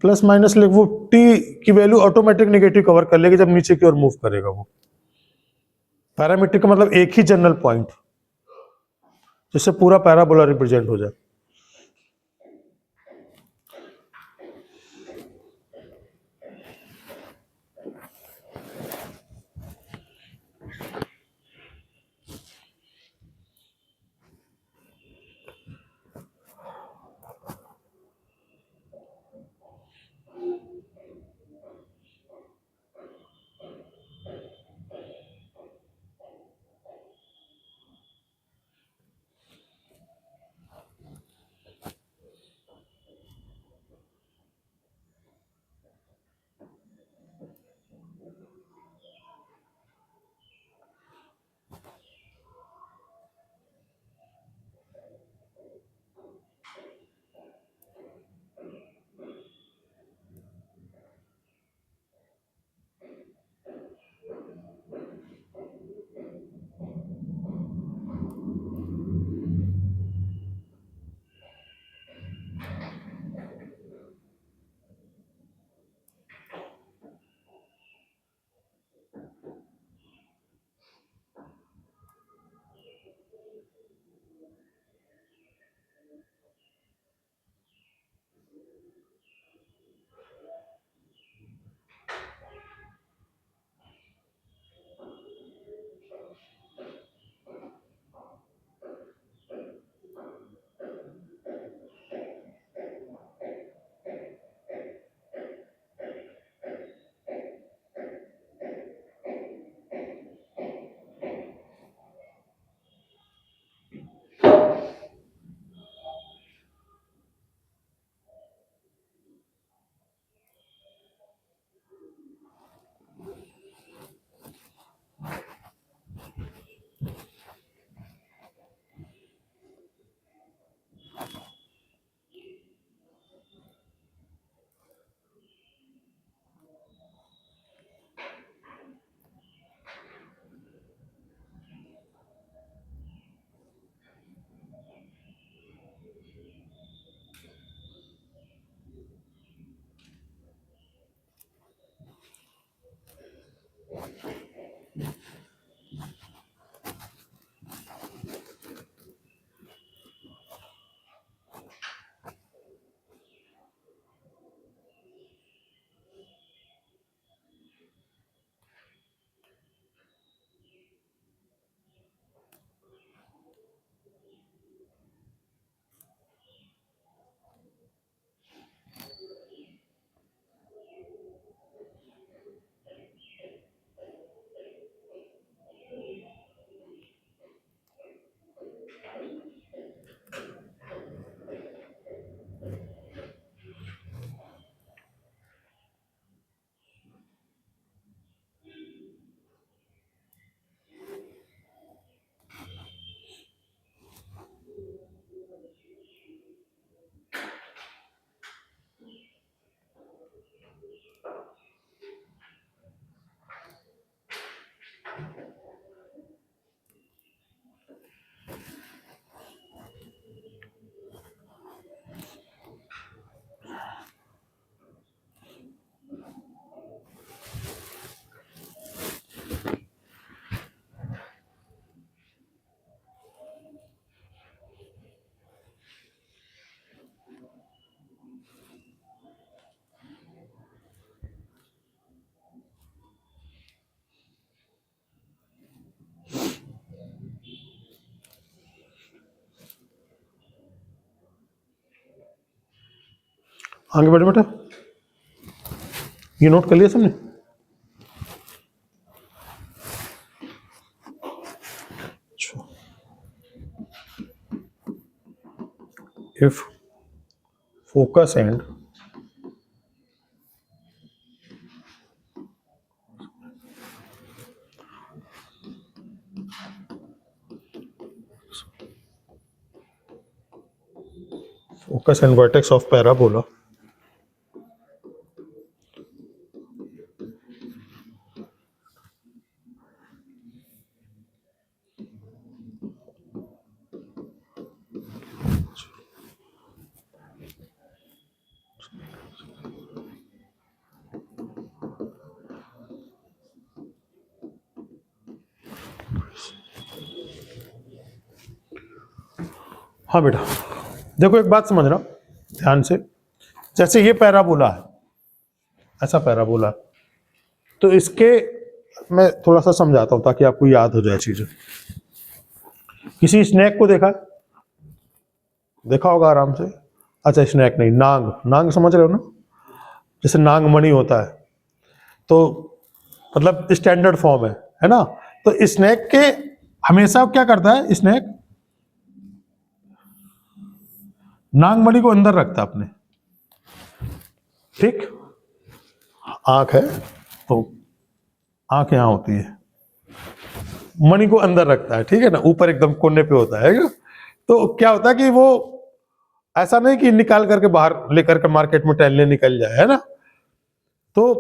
plus minus लिख, वो टी की वैल्यू ऑटोमेटिक नेगेटिव कवर कर लेगी जब नीचे की ओर मूव करेगा वो। पैरामीट्रिक का मतलब एक ही जनरल पॉइंट जिससे पूरा पैराबोला रिप्रेजेंट हो जाए। आगे बढ़े बेटा, ये नोट कर लिया सबने? If focus and focus and vertex of parabola. हाँ बेटा, देखो एक बात समझना ध्यान से, जैसे ये पैराबोला है, ऐसा पैराबोला है, तो इसके मैं थोड़ा सा समझाता हूं ताकि आपको याद हो जाए चीजें। किसी स्नैक को देखा होगा आराम से, अच्छा स्नैक नहीं, नांग, नांग समझ रहे हो ना, जैसे नांग मणि होता है, तो मतलब स्टैंडर्ड फॉर्म है ना। तो स्नैक के हमेशा क्या करता है, स्नैक नागमणि को अंदर रखता है अपने, ठीक, आंख है तो आंख यहां होती है, मणि को अंदर रखता है, ठीक है ना, ऊपर एकदम कोने पे होता है ना? तो क्या होता है कि वो ऐसा नहीं कि निकाल करके बाहर लेकर के मार्केट में टहलने निकल जाए, है ना। तो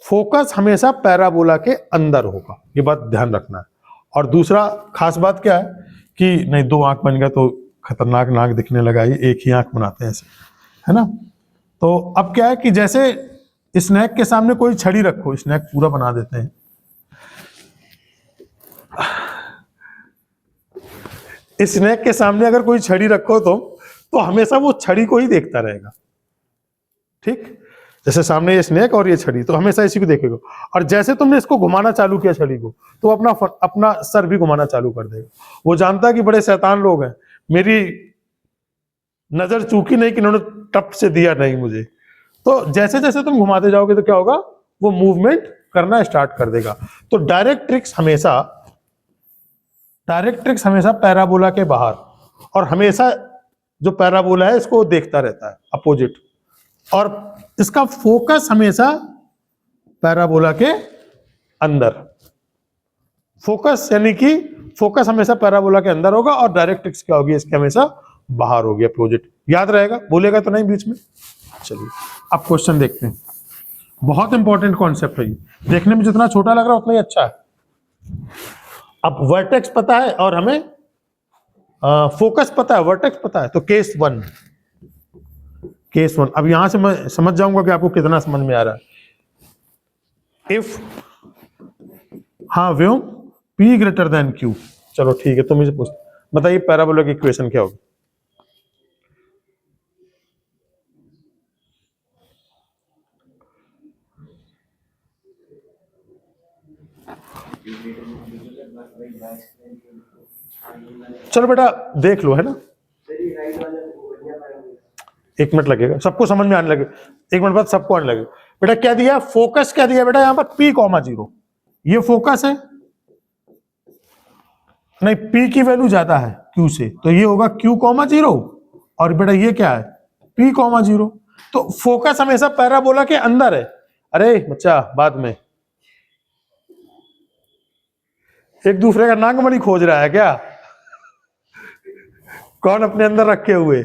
फोकस हमेशा पैराबोला के अंदर होगा, ये बात ध्यान रखना है। और दूसरा खास बात क्या है कि नहीं, दो आंख बन गया तो खतरनाक नाक दिखने लगा, ये एक ही आंख बनाते हैं ऐसे, है ना। तो अब क्या है कि जैसे स्नैक के सामने कोई छड़ी रखो, स्नैक पूरा बना देते हैं, स्नैक के सामने अगर कोई छड़ी रखो तो हमेशा वो छड़ी को ही देखता रहेगा, ठीक। जैसे सामने ये स्नैक और ये छड़ी, तो हमेशा इसी को देखेगा। और जैसे तुमने इसको घुमाना चालू किया छड़ी को, तो अपना सर भी घुमाना चालू कर देगा। वो जानता है कि बड़े शैतान लोग हैं, मेरी नजर चूकी नहीं कि इन्होंने टप से दिया नहीं मुझे। तो जैसे जैसे तुम घुमाते जाओगे तो क्या होगा, वो मूवमेंट करना स्टार्ट कर देगा। तो डायरेक्ट ट्रिक्स हमेशा पैराबोला के बाहर, और हमेशा जो पैराबोला है इसको देखता रहता है अपोजिट, और इसका फोकस हमेशा पैराबोला के अंदर। फोकस यानी कि फोकस हमेशा पैराबोला के अंदर होगा, और डायरेक्ट ट्रिक्स क्या होगी, इसके हमेशा बाहर होगी, अपोजिट। याद रहेगा, बोलेगा तो नहीं बीच में। चलिए अब क्वेश्चन देखते हैं, बहुत इंपॉर्टेंट कॉन्सेप्ट है ये, देखने में जितना छोटा लग रहा है उतना ही अच्छा है। अब वर्टेक्स पता है और हमें फोकस पता है, वर्टेक्स पता है, तो केस वन। अब यहां से मैं समझ जाऊंगा कि आपको कितना समझ में आ रहा है। इफ हाँ व्योम P ग्रेटर देन Q, चलो ठीक है, तुम मुझे पूछ बताइए पैराबोला की इक्वेशन क्या होगी। चलो बेटा देख लो, है ना, एक मिनट लगेगा, सबको समझ में आने लगे, एक मिनट बाद सबको आने लगे। बेटा क्या दिया, फोकस क्या दिया बेटा, यहां पर P,0, ये फोकस है, नहीं P की वैल्यू ज्यादा है Q से, तो ये होगा Q,0, और बेटा ये क्या है P,0। तो फोकस हमेशा पैराबोला के अंदर है। अरे बच्चा बाद में एक दूसरे का नागमणि खोज रहा है क्या, कौन अपने अंदर रखे हुए,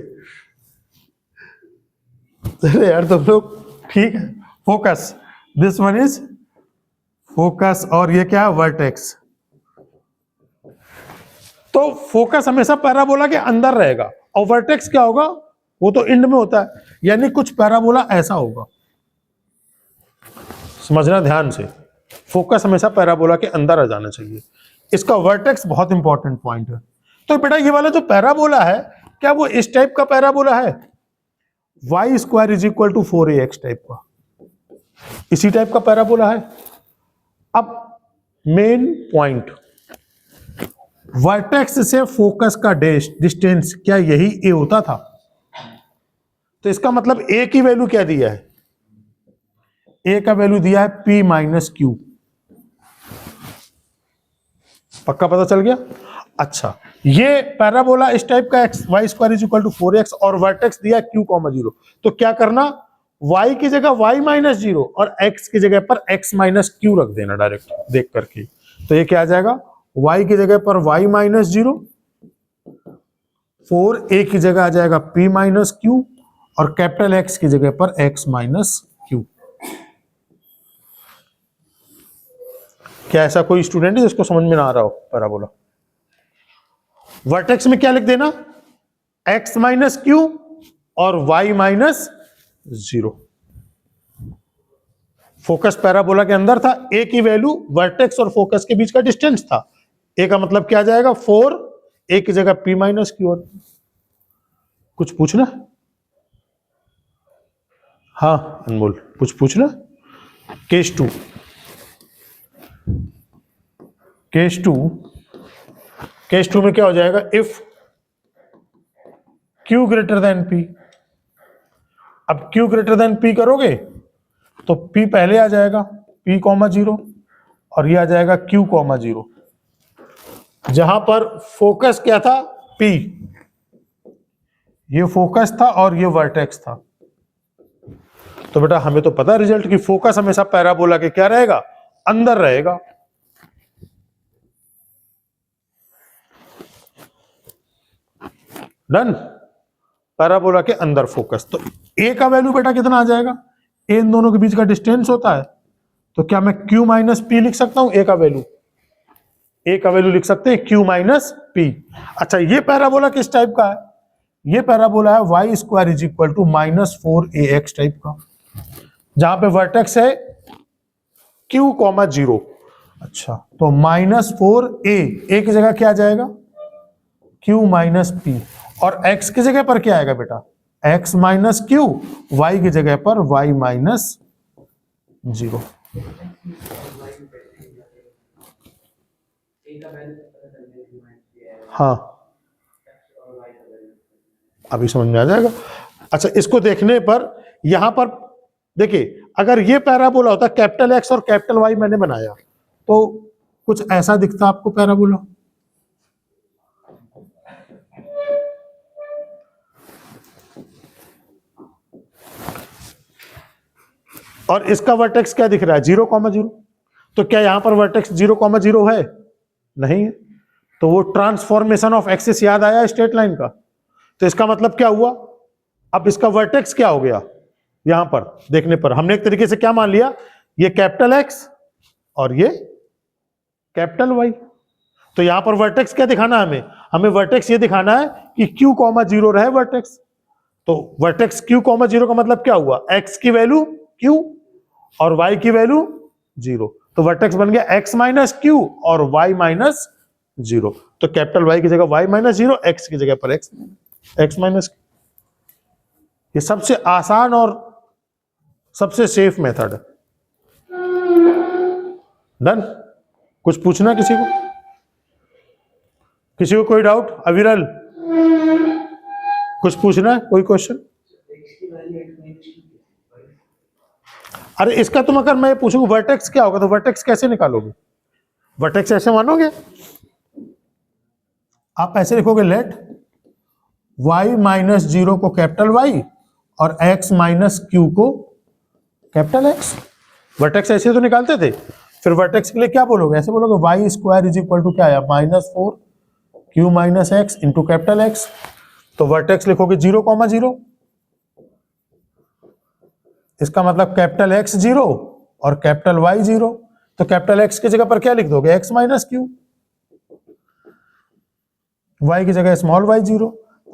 अरे यार तुम लोग, ठीक है। Focus, this one is focus, और ये क्या है वर्टेक्स। तो फोकस हमेशा पैराबोला के अंदर रहेगा, और वर्टेक्स क्या होगा, वो तो एंड में होता है, यानी कुछ पैराबोला ऐसा होगा, समझना ध्यान से। फोकस हमेशा पैराबोला के अंदर आ जाना चाहिए, इसका वर्टेक्स बहुत इंपॉर्टेंट पॉइंट है। तो बेटा ये वाला जो पैराबोला है, क्या वो इस टाइप का पैराबोला है, y square is equal to 4ax type का, इसी टाइप का पैराबोला है। अब मेन पॉइंट, वर्टेक्स से फोकस का डिस्टेंस क्या यही a होता था, तो इसका मतलब a की वैल्यू क्या दिया है, a का वैल्यू दिया है P माइनस Q, पक्का पता चल गया। अच्छा ये पैराबोला इस टाइप का y square is equal to 4x, और वर्टेक्स दिया Q,0, तो क्या करना, y की जगह y माइनस 0 और x की जगह पर x माइनस Q रख देना डायरेक्ट देख करके। तो ये क्या आ जाएगा, y की जगह पर y माइनस 0, 4a की जगह आ जाएगा P माइनस Q, और कैपिटल एक्स की जगह पर एक्स माइनस क्यू। क्या ऐसा कोई स्टूडेंट है जिसको समझ में ना आ रहा हो पैराबोला? वर्टेक्स में क्या लिख देना, एक्स माइनस क्यू और वाई माइनस 0। फोकस पैराबोला के अंदर था, ए की वैल्यू वर्टेक्स और फोकस के बीच का डिस्टेंस था। ए का मतलब क्या आ जाएगा 4, ए की जगह पी माइनस क्यू। और कुछ पूछना? हाँ अनमोल, कुछ पूछना? केस 2 में क्या हो जाएगा, if Q greater than P। अब Q ग्रेटर देन P करोगे तो P पहले आ जाएगा, P, 0 और ये आ जाएगा Q, 0। जहां पर फोकस क्या था, P, ये फोकस था और ये वर्टेक्स था। तो बेटा हमें तो पता है रिजल्ट की फोकस हमेशा पैराबोला के क्या रहेगा, अंदर रहेगा। डन, पैराबोला के अंदर फोकस। तो ए का वैल्यू बेटा कितना आ जाएगा, ए इन दोनों के बीच का डिस्टेंस होता है, तो क्या मैं Q माइनस पी लिख सकता हूं? ए का वैल्यू लिख सकते हैं Q माइनस पी। अच्छा ये पैराबोला किस टाइप का है, ये पैराबोला है y square is equal to -4ax type का, जहां पे वर्टेक्स है Q, 0। अच्छा तो -4a, ए की जगह क्या आ जाएगा Q माइनस पी, और x की जगह पर क्या आएगा बेटा, x माइनस क्यू, y की जगह पर y माइनस 0। हाँ अभी समझ में आ जाएगा। अच्छा इसको देखने पर यहां पर देखिए, अगर ये पैराबोला होता कैपिटल एक्स और कैपिटल वाई मैंने बनाया तो कुछ ऐसा दिखता आपको पैराबोला। और इसका वर्टेक्स क्या दिख रहा है 0,0। तो क्या यहां पर वर्टेक्स 0,0 है? नहीं है। तो वो ट्रांसफॉर्मेशन ऑफ एक्सिस याद आया स्ट्रेट लाइन का। तो इसका मतलब क्या हुआ, अब इसका वर्टेक्स क्या हो गया, यहां पर देखने पर हमने एक तरीके से क्या मान लिया, ये कैपिटल एक्स और ये कैपिटल वाई। तो यहां पर वर्टेक्स क्या दिखाना है हमें वर्टेक्स ये दिखाना है कि Q, 0 रहे वर्टेक्स। तो वर्टेक्स Q, 0 का मतलब क्या हुआ, x की वैल्यू Q और y की वैल्यू 0। तो वर्टेक्स बन गया x माइनस क्यू और y माइनस 0। तो कैपिटल Y की जगह y माइनस 0, x की जगह पर x माइनस। ये सबसे आसान और सबसे सेफ मेथड है। डन। कुछ पूछना किसी को? किसी को कोई डाउट? अविरल कुछ पूछना है, कोई क्वेश्चन? अरे इसका तुम अगर मैं पूछूं वर्टेक्स क्या होगा तो वर्टेक्स कैसे निकालोगे? वर्टेक्स ऐसे मानोगे, आप ऐसे लिखोगे लेट y माइनस 0 को कैपिटल Y और x माइनस क्यू को कैपिटल X। वर्टेक्स ऐसे तो निकालते थे। फिर वर्टेक्स के लिए क्या बोलोगे, ऐसे बोलोगे y square is equal to क्या आया -4 q minus x into capital X। तो वर्टेक्स लिखोगे 0,0। इसका मतलब कैपिटल X 0 और कैपिटल Y 0। तो कैपिटल X की जगह पर क्या लिख दोगे, x माइनस क्यू, y की जगह स्मॉल y 0,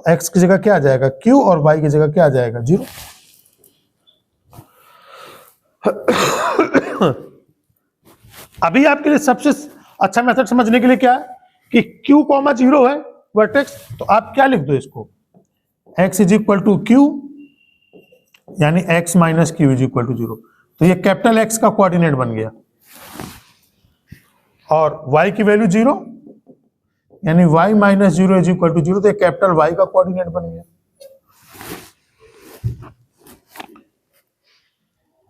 x की जगह क्या आ जाएगा q और y की जगह क्या आ जाएगा 0। अभी आपके लिए सबसे अच्छा मेथड समझने के लिए क्या है कि Q, 0 है वर्टेक्स, तो आप क्या लिख दो इसको, x is equal to q यानी x minus q is equal to 0। तो ये कैपिटल X का कोऑर्डिनेट बन गया और y की वैल्यू 0 यानी y minus 0 is equal to 0। तो ये कैपिटल Y का कोऑर्डिनेट बन गया।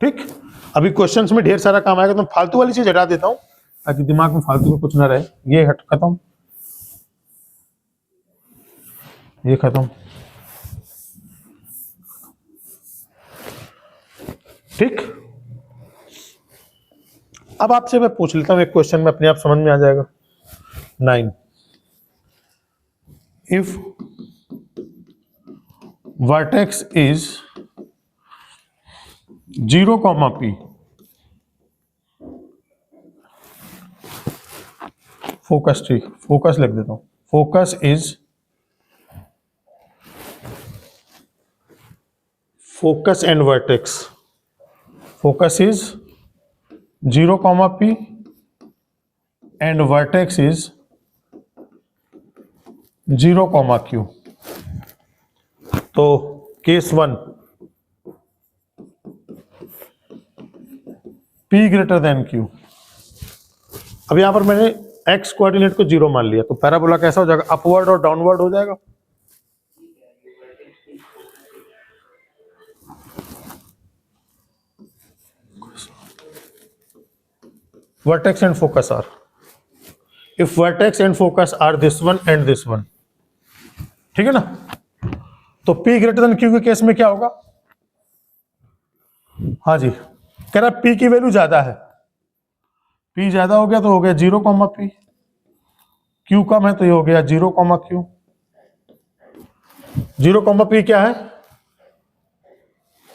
ठीक, अभी क्वेश्चंस में ढेर सारा काम आएगा, तो फालतू वाली चीज हटा देता हूं ताकि दिमाग में फालतू में कुछ ना रहे। ये हट खत्म, ये खत्म। ठीक, अब आपसे मैं पूछ लेता हूं एक क्वेश्चन में अपने आप समझ में आ जाएगा। 9, if vertex is 0, P। Focus, ठीक, फोकस लिख देता हूं। Focus is focus and vertex, focus is 0, P and vertex is 0, Q। तो case 1, P greater than Q। अब यहां पर मैंने x कोऑर्डिनेट को 0 मान लिया, तो पैराबोला कैसा हो जाएगा, अपवर्ड और डाउनवर्ड हो जाएगा। Vertex and focus are, if vertex and focus are this one and this one, ठीक है ना, तो P ग्रेटर देन Q के केस में क्या होगा, हाँ जी, कह रहा P की वैल्यू ज्यादा है, P ज्यादा हो गया तो हो गया 0, P, Q कम है तो ये हो गया 0, Q। 0, P क्या है,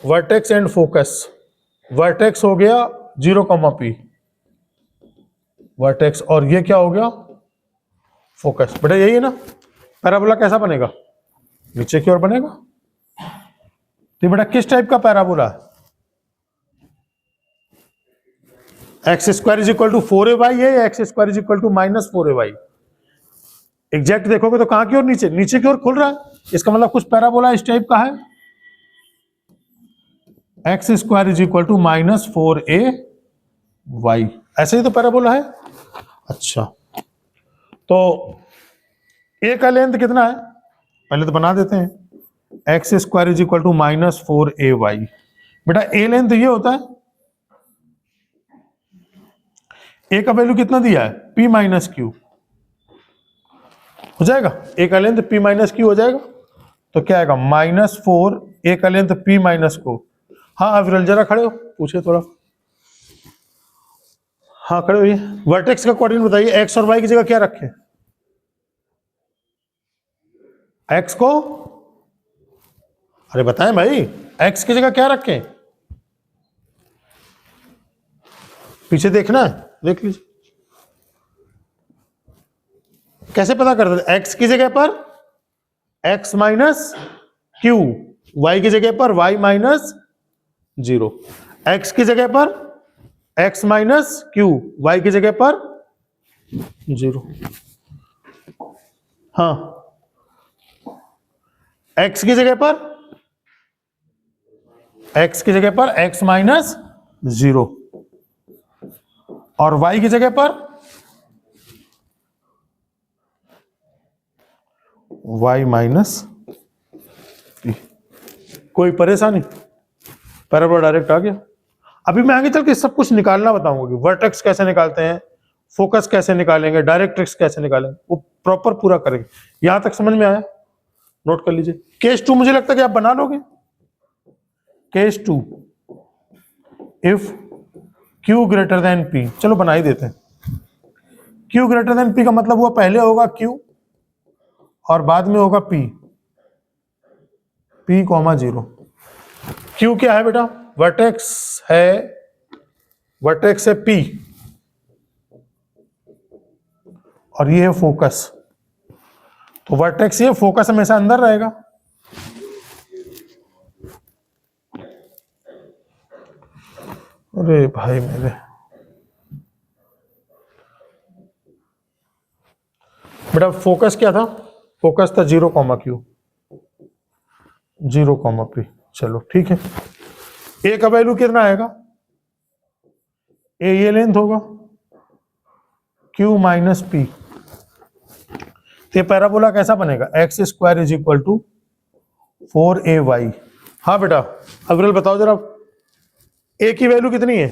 वर्टेक्स एंड फोकस, वर्टेक्स हो गया 0, P, वर्टेक्स, और ये क्या हो गया, फोकस। बेटा यही है ना, पैराबोला कैसा बनेगा, नीचे की ओर बनेगा। तो बेटा किस टाइप का पैराबोला है, x square is equal to 4ay है या x square is equal to -4ay। Exact देखोगे तो कहां की ओर, नीचे, नीचे की ओर खुल रहा है, इसका मतलब कुछ पैराबोला इस टाइप का है, x square is equal to -4ay, ऐसे ही तो पैराबोला है। अच्छा, तो ए का लेंथ कितना है, पहले तो बना देते हैं, x square is equal to -4ay। बेटा ए लेंथ ये होता है, ए का वैल्यू कितना दिया है, P माइनस क्यू हो जाएगा, ए का लेंथ P माइनस क्यू हो जाएगा, तो क्या आएगा -4, ए का लेंथ P माइनस को। हाँ अविरल जरा खड़े हो, पूछे थोड़ा, हाँ खड़े होइए। वर्टेक्स का कोऑर्डिनेट बताइए, एक्स और वाई की जगह क्या रखें, एक्स को, अरे बताएं भाई, एक्स की जगह क्या रखें, पीछे देखना है, देख लीजिए, कैसे पता कर देते, एक्स की जगह पर एक्स माइनस क्यू, वाई की जगह पर वाई माइनस 0, एक्स की जगह पर एक्स माइनस क्यू, वाई की जगह पर 0। हाँ, एक्स की जगह पर एक्स माइनस 0 और वाई की जगह पर वाई माइनस, कोई परेशानी, पैराबोला डायरेक्ट आ गया। अभी मैं आगे चल के सब कुछ निकालना बताऊंगा कि वर्टेक्स कैसे निकालते हैं, फोकस कैसे निकालेंगे, डायरेक्ट्रिक्स कैसे निकालेंगे, वो प्रॉपर पूरा करेंगे। यहां तक समझ में आया, नोट कर लीजिए। केस 2 मुझे लगता है कि आप बना लोगे, case 2, if Q greater than P, चलो बना ही देते हैं। Q ग्रेटर देन P का मतलब हुआ पहले होगा Q और बाद में होगा P, P, 0। Q क्या है बेटा, वर्टेक्स है P और ये है फोकस, तो वर्टेक्स ये, फोकस हमेशा अंदर रहेगा। अरे भाई मेरे, बेटा फोकस क्या था, फोकस था 0, Q, 0, P। चलो ठीक है, ए का वैल्यू कितना आएगा, ए ये लेंथ होगा, Q माइनस P, तो पैराबोला कैसा बनेगा, x square is equal to 4ay। हाँ बेटा अविरल बताओ जरा, ए की वैल्यू कितनी है,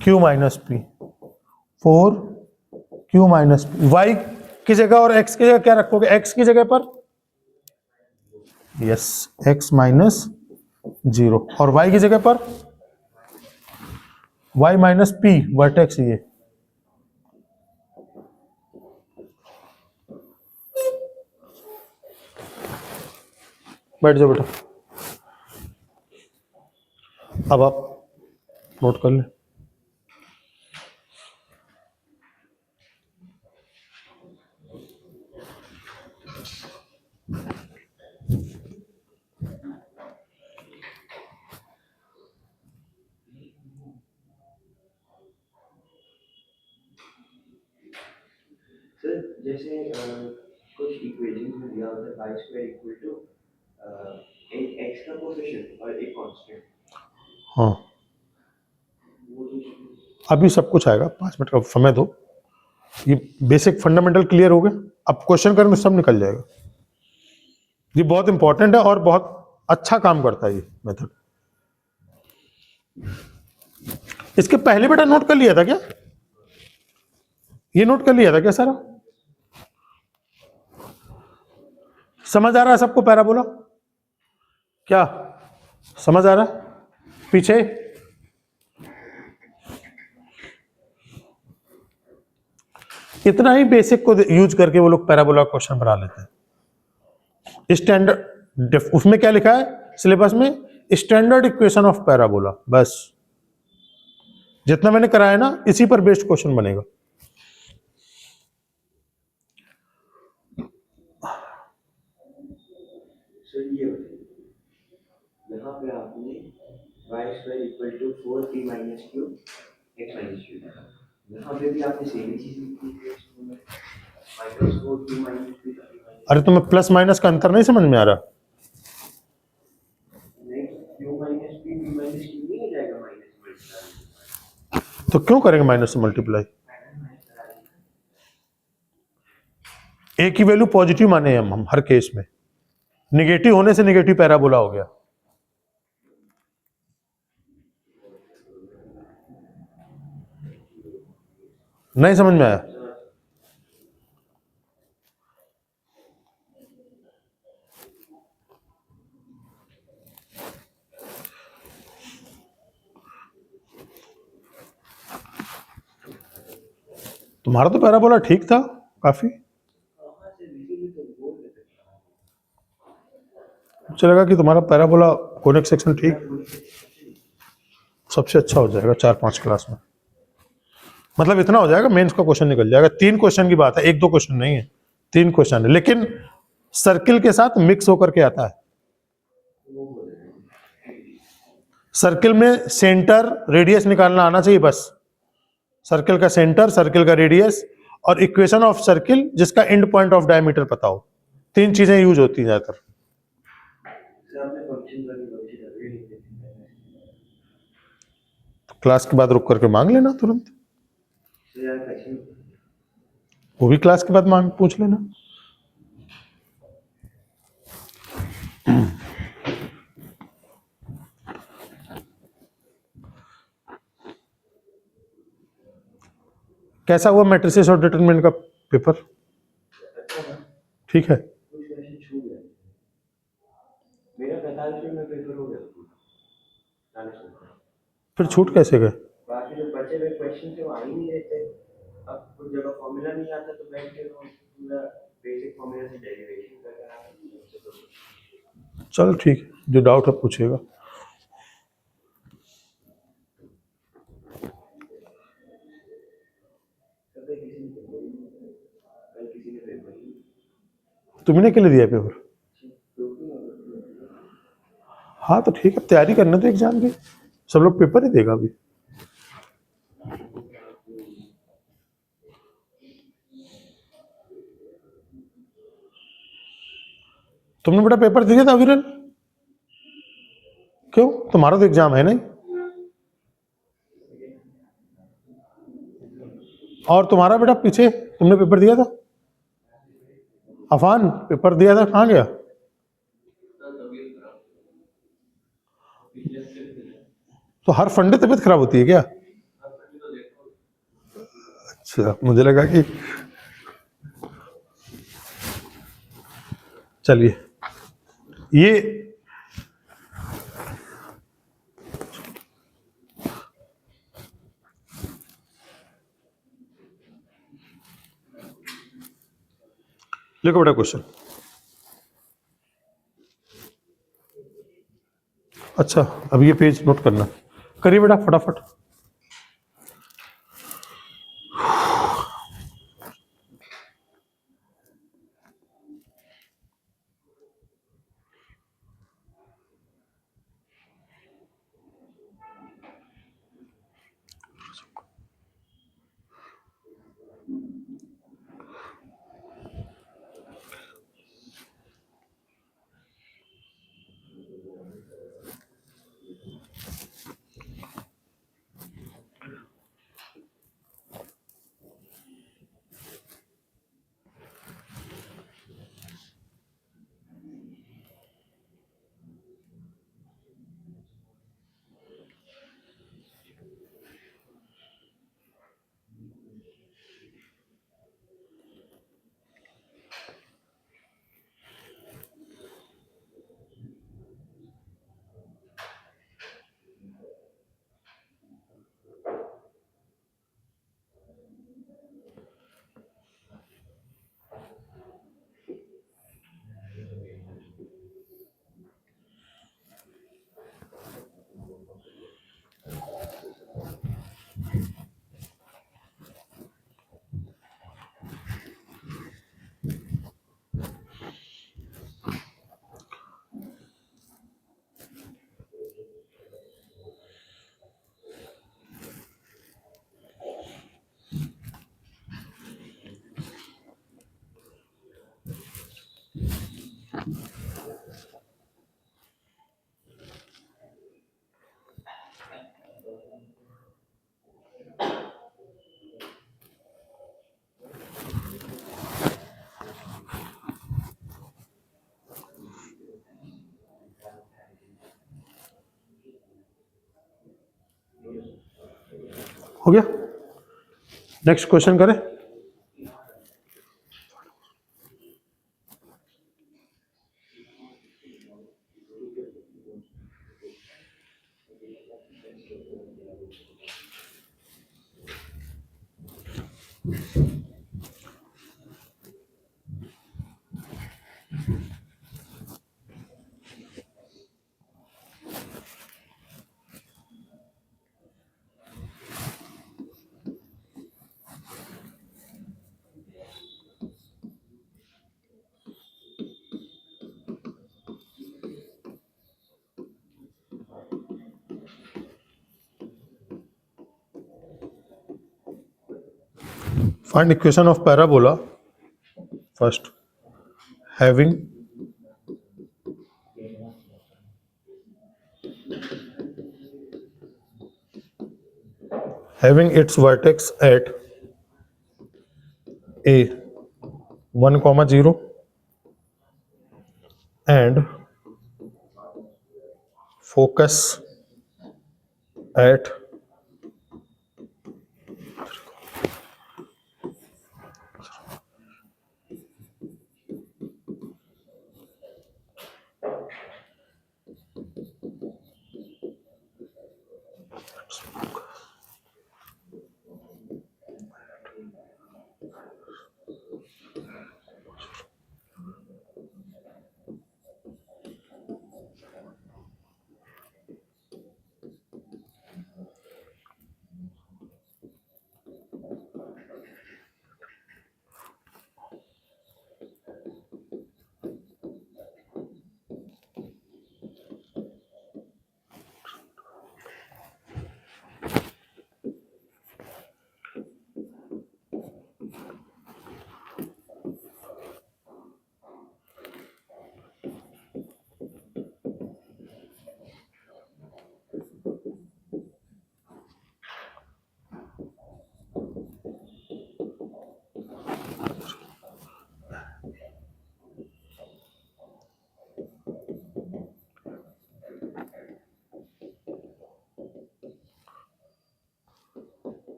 Q minus P, 4Q minus P, y की जगह और एक्स की जगह क्या रखोगे, एक्स की जगह पर यस एक्स माइनस 0 और वाई की जगह पर वाई माइनस P, वर्टेक्स ये, बैठ जाओ बेटा। अब आप नोट कर लें। सर जैसे कुछ इक्वेशन में दिया होता है y स्क्वायर इक्वल टू एक x का कोफिशिएंट और एक कांस्टेंट, हाँ, वो जो अभी सब कुछ आएगा, 5 मिनट का समय दो। ये बेसिक फंडामेंटल क्लियर हो गया, अब क्वेश्चन करने में सब निकल जाएगा। ये बहुत इंपॉर्टेंट है और बहुत अच्छा काम करता है ये मेथड। इसके पहले बेटा नोट कर लिया था क्या? ये नोट कर लिया था क्या सारा? समझ आ रहा है सबको पैराबोला? क्या समझ आ रहा है? पीछे इतना ही बेसिक को यूज करके वो लोग पैराबोला क्वेश्चन बना लेते हैं। स्टैंडर्ड उसमें क्या लिखा है सिलेबस में? Standard equation of parabola. बस जितना मैंने कराया ना इसी पर बेस्ड क्वेश्चन बनेगा। सर ये बताइए यहाँ पे आपने y square equal to 4p minus q x minus q, यहाँ पे भी आपने सेम ही चीज लिखी है इसमें माइनस 4p माइनस क्यू। अरे तुम्हें प्लस माइनस का अंतर नहीं समझ में आ रहा? नहीं, Q minus p p minus Q नहीं हो जाएगा माइनस मल्टीप्लाई, तो क्यों करेंगे माइनस से मल्टीप्लाई? ए की वैल्यू पॉजिटिव माने हम हर केस में, निगेटिव होने से निगेटिव पैराबोला हो गया। नहीं समझ में आया? तुम्हारा तो पैराबोला ठीक था काफी, चलेगा कि तुम्हारा पैराबोला कोनिक सेक्शन ठीक सबसे अच्छा हो जाएगा 4-5 क्लास में। मतलब इतना हो जाएगा, मेंस का क्वेश्चन निकल जाएगा। 3 क्वेश्चन की बात है, 1-2 क्वेश्चन नहीं है, 3 क्वेश्चन है, लेकिन सर्किल के साथ मिक्स होकर के आता है। सर्किल में सेंटर रेडियस निकालना आना चाहिए बस। सर्किल का सेंटर, सर्किल का रेडियस और इक्वेशन ऑफ सर्किल जिसका एंड पॉइंट ऑफ डायमीटर पता हो। 3 चीजें यूज होती हैं ज्यादातर। तो क्लास के बाद रुक करके मांग लेना तुरंत, वो भी क्लास के बाद मांग पूछ लेना। कैसा हुआ मैट्रिसेस और डिटरमिनेंट का पेपर? ठीक है। मेरा 45 में पेपर हो गया, फिर छूट कैसे गए? बाकी जो बचे हुए क्वेश्चन थे वो आ ही नहीं रहे थे। अब कुछ जगह फॉर्मूला नहीं आता तो बैठ के पूरा बेसिक फॉर्मूला से डेरिवेशन करके चल ठीक है, जो डाउट है पूछेगा। तुमने के लिए दिया पेपर? हाँ तो ठीक है, तैयारी करने तो एग्जाम की, सब लोग पेपर ही देगा अभी। तुमने बेटा पेपर दिया था विरल? क्यों, तुम्हारा तो एग्जाम है नहीं। और तुम्हारा बेटा पीछे तुमने पेपर दिया था? अफान पेपर दिया था, कहाँ गया? तो हर फंडे तबीयत खराब होती है क्या? अच्छा, मुझे लगा कि चलिए ये देखो बेटा क्वेश्चन, अच्छा, अब ये पेज नोट करना, करिए बेटा फटाफट। हो गया, नेक्स्ट क्वेश्चन करें। Find equation of parabola. First, having its vertex at a 1, 0 and focus at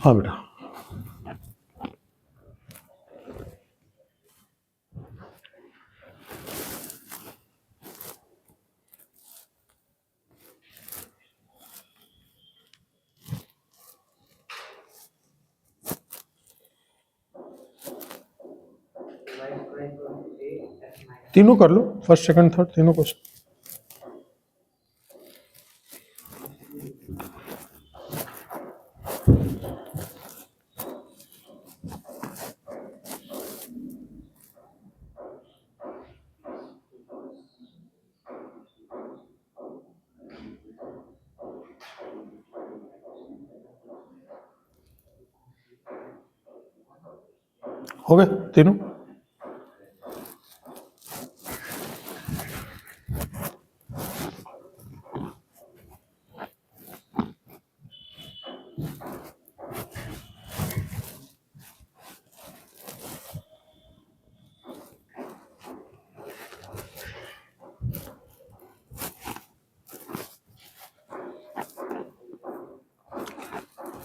हाँ बेटा square equal to 8 x minus तीनों कर लो, फर्स्ट सेकंड थर्ड तीनों क्वेश्चन। हो गए तीनों?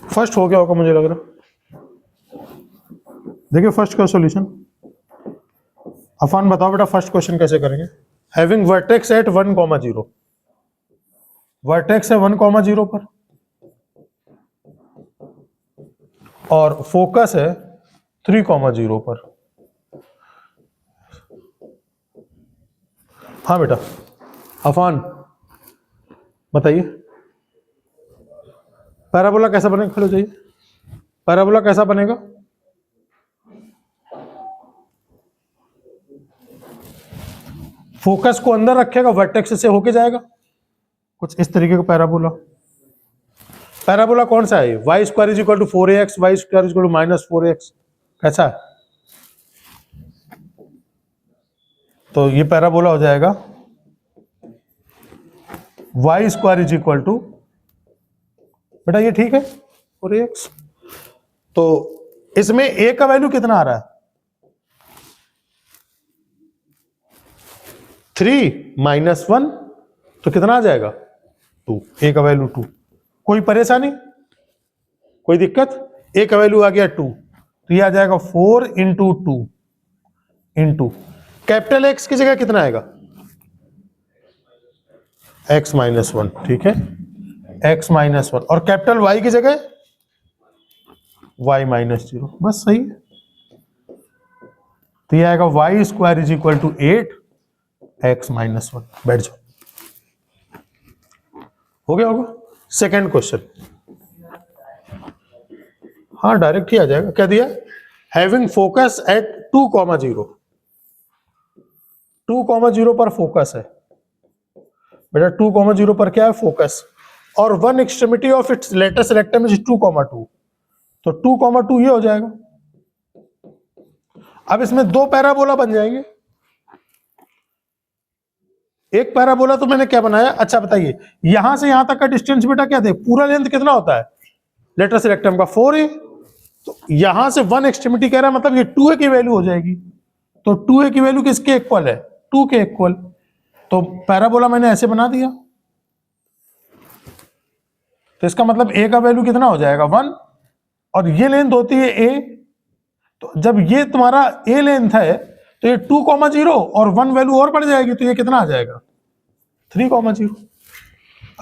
फर्स्ट हो गया होगा मुझे लग रहा। देखिए फर्स्ट का सॉल्यूशन, अफान बताओ बेटा फर्स्ट क्वेश्चन कैसे करेंगे। हैविंग वर्टेक्स एट 1,0, वर्टेक्स है 1,0 पर और फोकस है 3,0 पर। हाँ बेटा अफान बताइए पैराबोला कैसा बनेगा, खड़े हो जाइए। पैराबोला कैसा बनेगा? फोकस को अंदर रखेगा, वर्टेक्स से होके जाएगा, कुछ इस तरीके का पैराबोला। पैराबोला कौन सा है? Y square is equal to 4ax, y square is equal to -4x। कैसा है? तो ये पैराबोला हो जाएगा y square is equal to, बेटा ये ठीक है 4ax। तो इसमें a का वैल्यू कितना आ रहा है? 3 - 1, तो कितना आ जाएगा? 2। a का वैल्यू 2। कोई परेशानी, कोई दिक्कत? a का वैल्यू आ गया 2, तो ये आ जाएगा 4 × 2 इंटू कैपिटल X की जगह कितना आएगा? x - 1, ठीक है, x - 1 और कैपिटल Y की जगह y - 0, बस सही है। तो ये आएगा y square is equal to 8x - 1। बैठ जाओ, हो गया होगा। सेकेंड क्वेश्चन, हाँ डायरेक्ट ही आ जाएगा। क्या दिया? हैविंग फोकस एट 2,0, 2,0 पर फोकस है बेटा। 2,0 पर क्या है? फोकस। और one extremity of its latus rectum is 2,2, तो 2,2 ये हो जाएगा। अब इसमें दो पैराबोला बन जाएंगे। एक पैराबोला तो मैंने क्या बनाया, अच्छा बताइए, यहां से यहां तक का डिस्टेंस बेटा क्या दे, पूरा लेंथ कितना होता है लेटेस्ट रेक्टम का? 4a। तो यहां से वन एक्सट्रीमिटी कह रहा है, मतलब ये 2a की वैल्यू हो जाएगी। तो 2a की वैल्यू किसके इक्वल है? 2 के इक्वल। तो पैराबोला मैंने ऐसे बना दिया। तो इसका मतलब a का वैल्यू कितना हो जाएगा? 1, और ये लेंथ होती है a। तो जब ये तुम्हारा a लेंथ है तो ये 2,0 और 1 वैल्यू और बढ़ जाएगी, तो ये कितना आ जाएगा? 3,0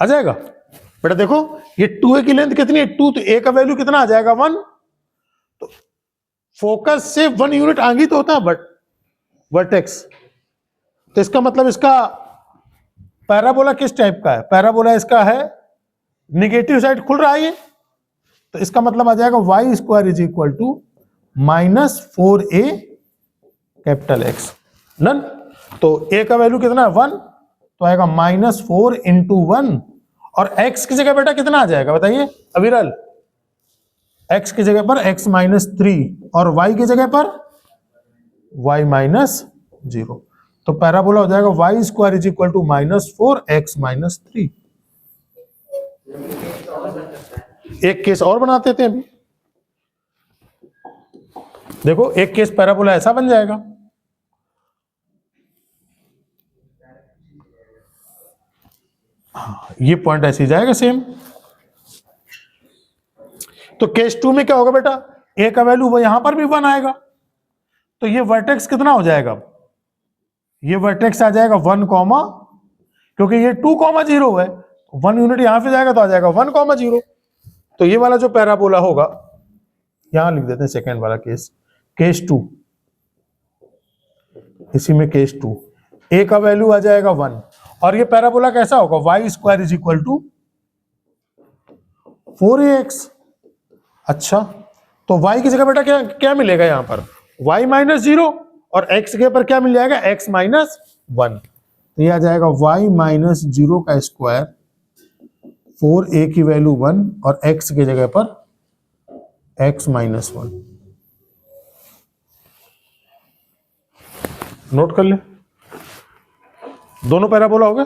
आ जाएगा। बेटा देखो ये 2a की लेंथ कितनी है? 2, तो a का वैल्यू कितना आ जाएगा? 1। तो फोकस से 1 यूनिट आगे तो होता है बट वर्टेक्स। तो इसका मतलब इसका पैराबोला किस टाइप का है? पैराबोला इसका है निगेटिव साइड खुल रहा है ये, तो इसका मतलब आ जाएगा y square is equal to -4a capital X done. तो a का वैल्यू कितना है? 1, तो आएगा -4 × 1, और x की जगह बेटा कितना आ जाएगा बताइए अविरल? x की जगह पर x - 3 और y की जगह पर y - 0। तो पैराबोला हो जाएगा y square is equal to -4x - 3। एक केस और बनाते थे अभी, देखो एक केस पैराबोला ऐसा बन जाएगा। हाँ, ये पॉइंट ऐसे ही जाएगा सेम। तो केस 2 में क्या होगा बेटा? a का वैल्यू वो यहां पर भी 1 आएगा, तो ये वर्टेक्स कितना हो जाएगा? ये वर्टेक्स आ जाएगा 1, क्योंकि ये 2,0 है, 1 यूनिट यहां पे जाएगा तो आ जाएगा 1,0। तो ये वाला जो पैराबोला होगा, यहां लिख देते हैं सेकेंड वाला केस, केस 2। इसी में केस 2, ए का वैल्यू आ जाएगा 1 और ये पैराबोला कैसा होगा, y square is equal to 4ax। अच्छा, तो y की जगह बेटा क्या क्या मिलेगा यहाँ पर, y माइनस 0 और x के पर क्या मिल जाएगा, x माइनस 1। तो ये आ जाएगा y माइनस 0 का स्क्वायर, 4a की वैल्यू 1 और x की जगह पर x माइनस 1। नोट कर ले, दोनों पैराबोला हो गए।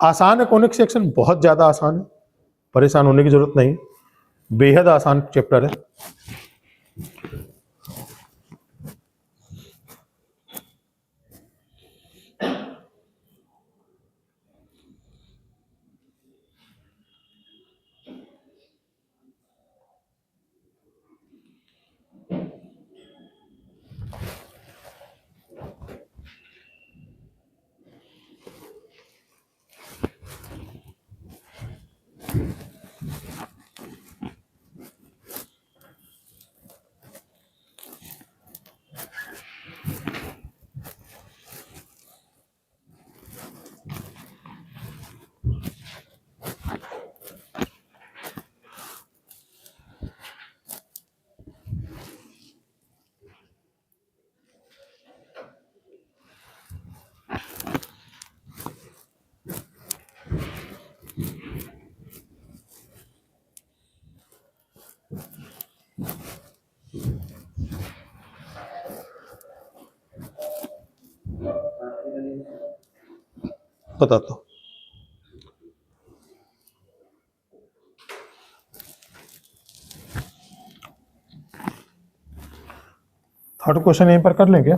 आसान है कॉनिक सेक्शन, बहुत ज्यादा आसान है, परेशान होने की जरूरत नहीं, बेहद आसान चैप्टर है। बताता हूं, थर्ड क्वेश्चन यहीं पर कर लें क्या।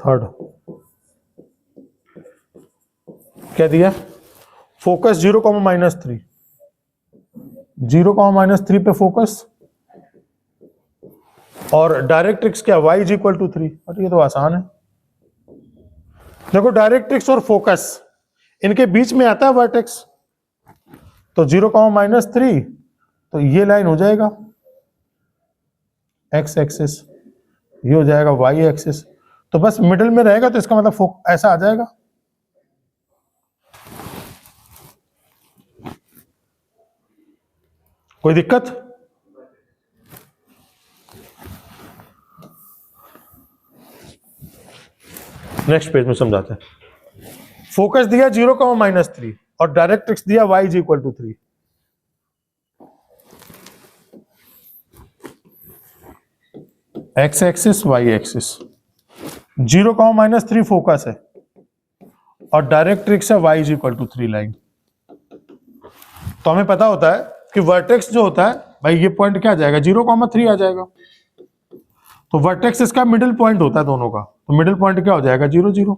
थर्ड क्या दिया, फोकस 0,-3, 0,-3 पे फोकस और डायरेक्ट्रिक्स क्या, y इज इक्वल टू 3। अरे ये तो आसान है, देखो डायरेक्ट्रिक्स और फोकस इनके बीच में आता है वर्टेक्स, तो 0,-3 तो ये लाइन हो जाएगा x एक्सिस, ये हो जाएगा y एक्सिस, तो बस मिडिल में रहेगा, तो इसका मतलब ऐसा आ जाएगा। कोई दिक्कत, नेक्स्ट पेज में समझाते हैं। फोकस दिया 0,-3 और डायरेक्ट्रिक्स दिया y is equal to 3। x axis y axis, 0,-3 focus है और डायरेक्ट्रिक्स है y is equal to 3 line. तो हमें पता होता है कि वर्टेक्स जो होता है भाई, ये पॉइंट क्या आ जाएगा, 0,3 आ जाएगा, तो वर्टेक्स इसका मिडिल पॉइंट होता है दोनों का, तो मिडिल पॉइंट क्या हो जाएगा, 0, 0।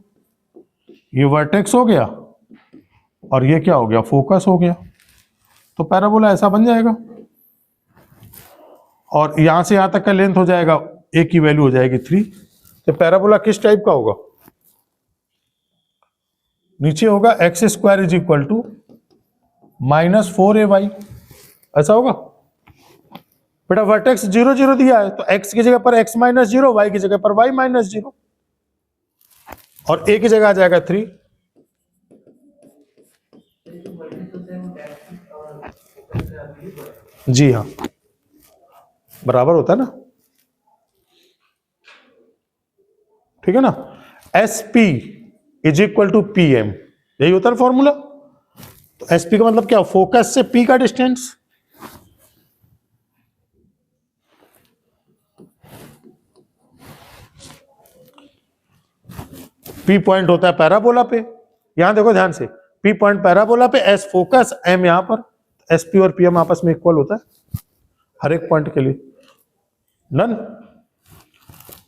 ये वर्टेक्स हो गया और ये क्या हो गया, फोकस हो गया, तो पैराबोला ऐसा बन जाएगा। और यहां से यहां तक का लेंथ हो जाएगा, ए की वैल्यू हो जाएगी 3। तो पैराबोला किस टाइप का होगा, नीचे होगा x square is equal to -4ay, ऐसा होगा। बेटा वर्टेक्स 0, 0 दिया है, तो x की जगह पर x माइनस 0, y की जगह पर y माइनस 0 और a की जगह आ जाएगा 3। जी हाँ, बराबर होता है ना, ठीक है ना। SP is equal to PM, यही होता है फॉर्मूला। तो SP का मतलब क्या, फोकस से P का डिस्टेंस, P पॉइंट होता है पैराबोला पे, यहां देखो ध्यान से, P पॉइंट पैराबोला पे, S फोकस, M यहां पर, SP और PM आपस में इक्वल होता है हर एक पॉइंट के लिए, डन।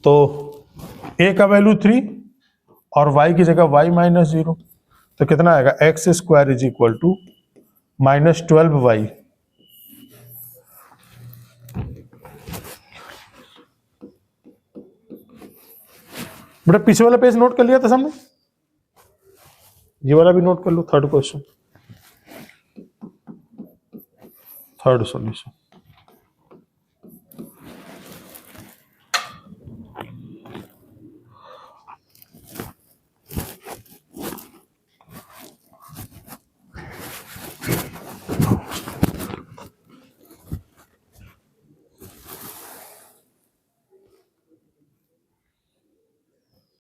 तो A का वैल्यू 3 और y की जगह y माइनस 0, तो कितना आएगा, x square is equal to -12y। बेटा पीछे वाला पेज नोट कर लिया था सबने, ये वाला भी नोट कर लो, थर्ड क्वेश्चन, थर्ड सॉल्यूशन।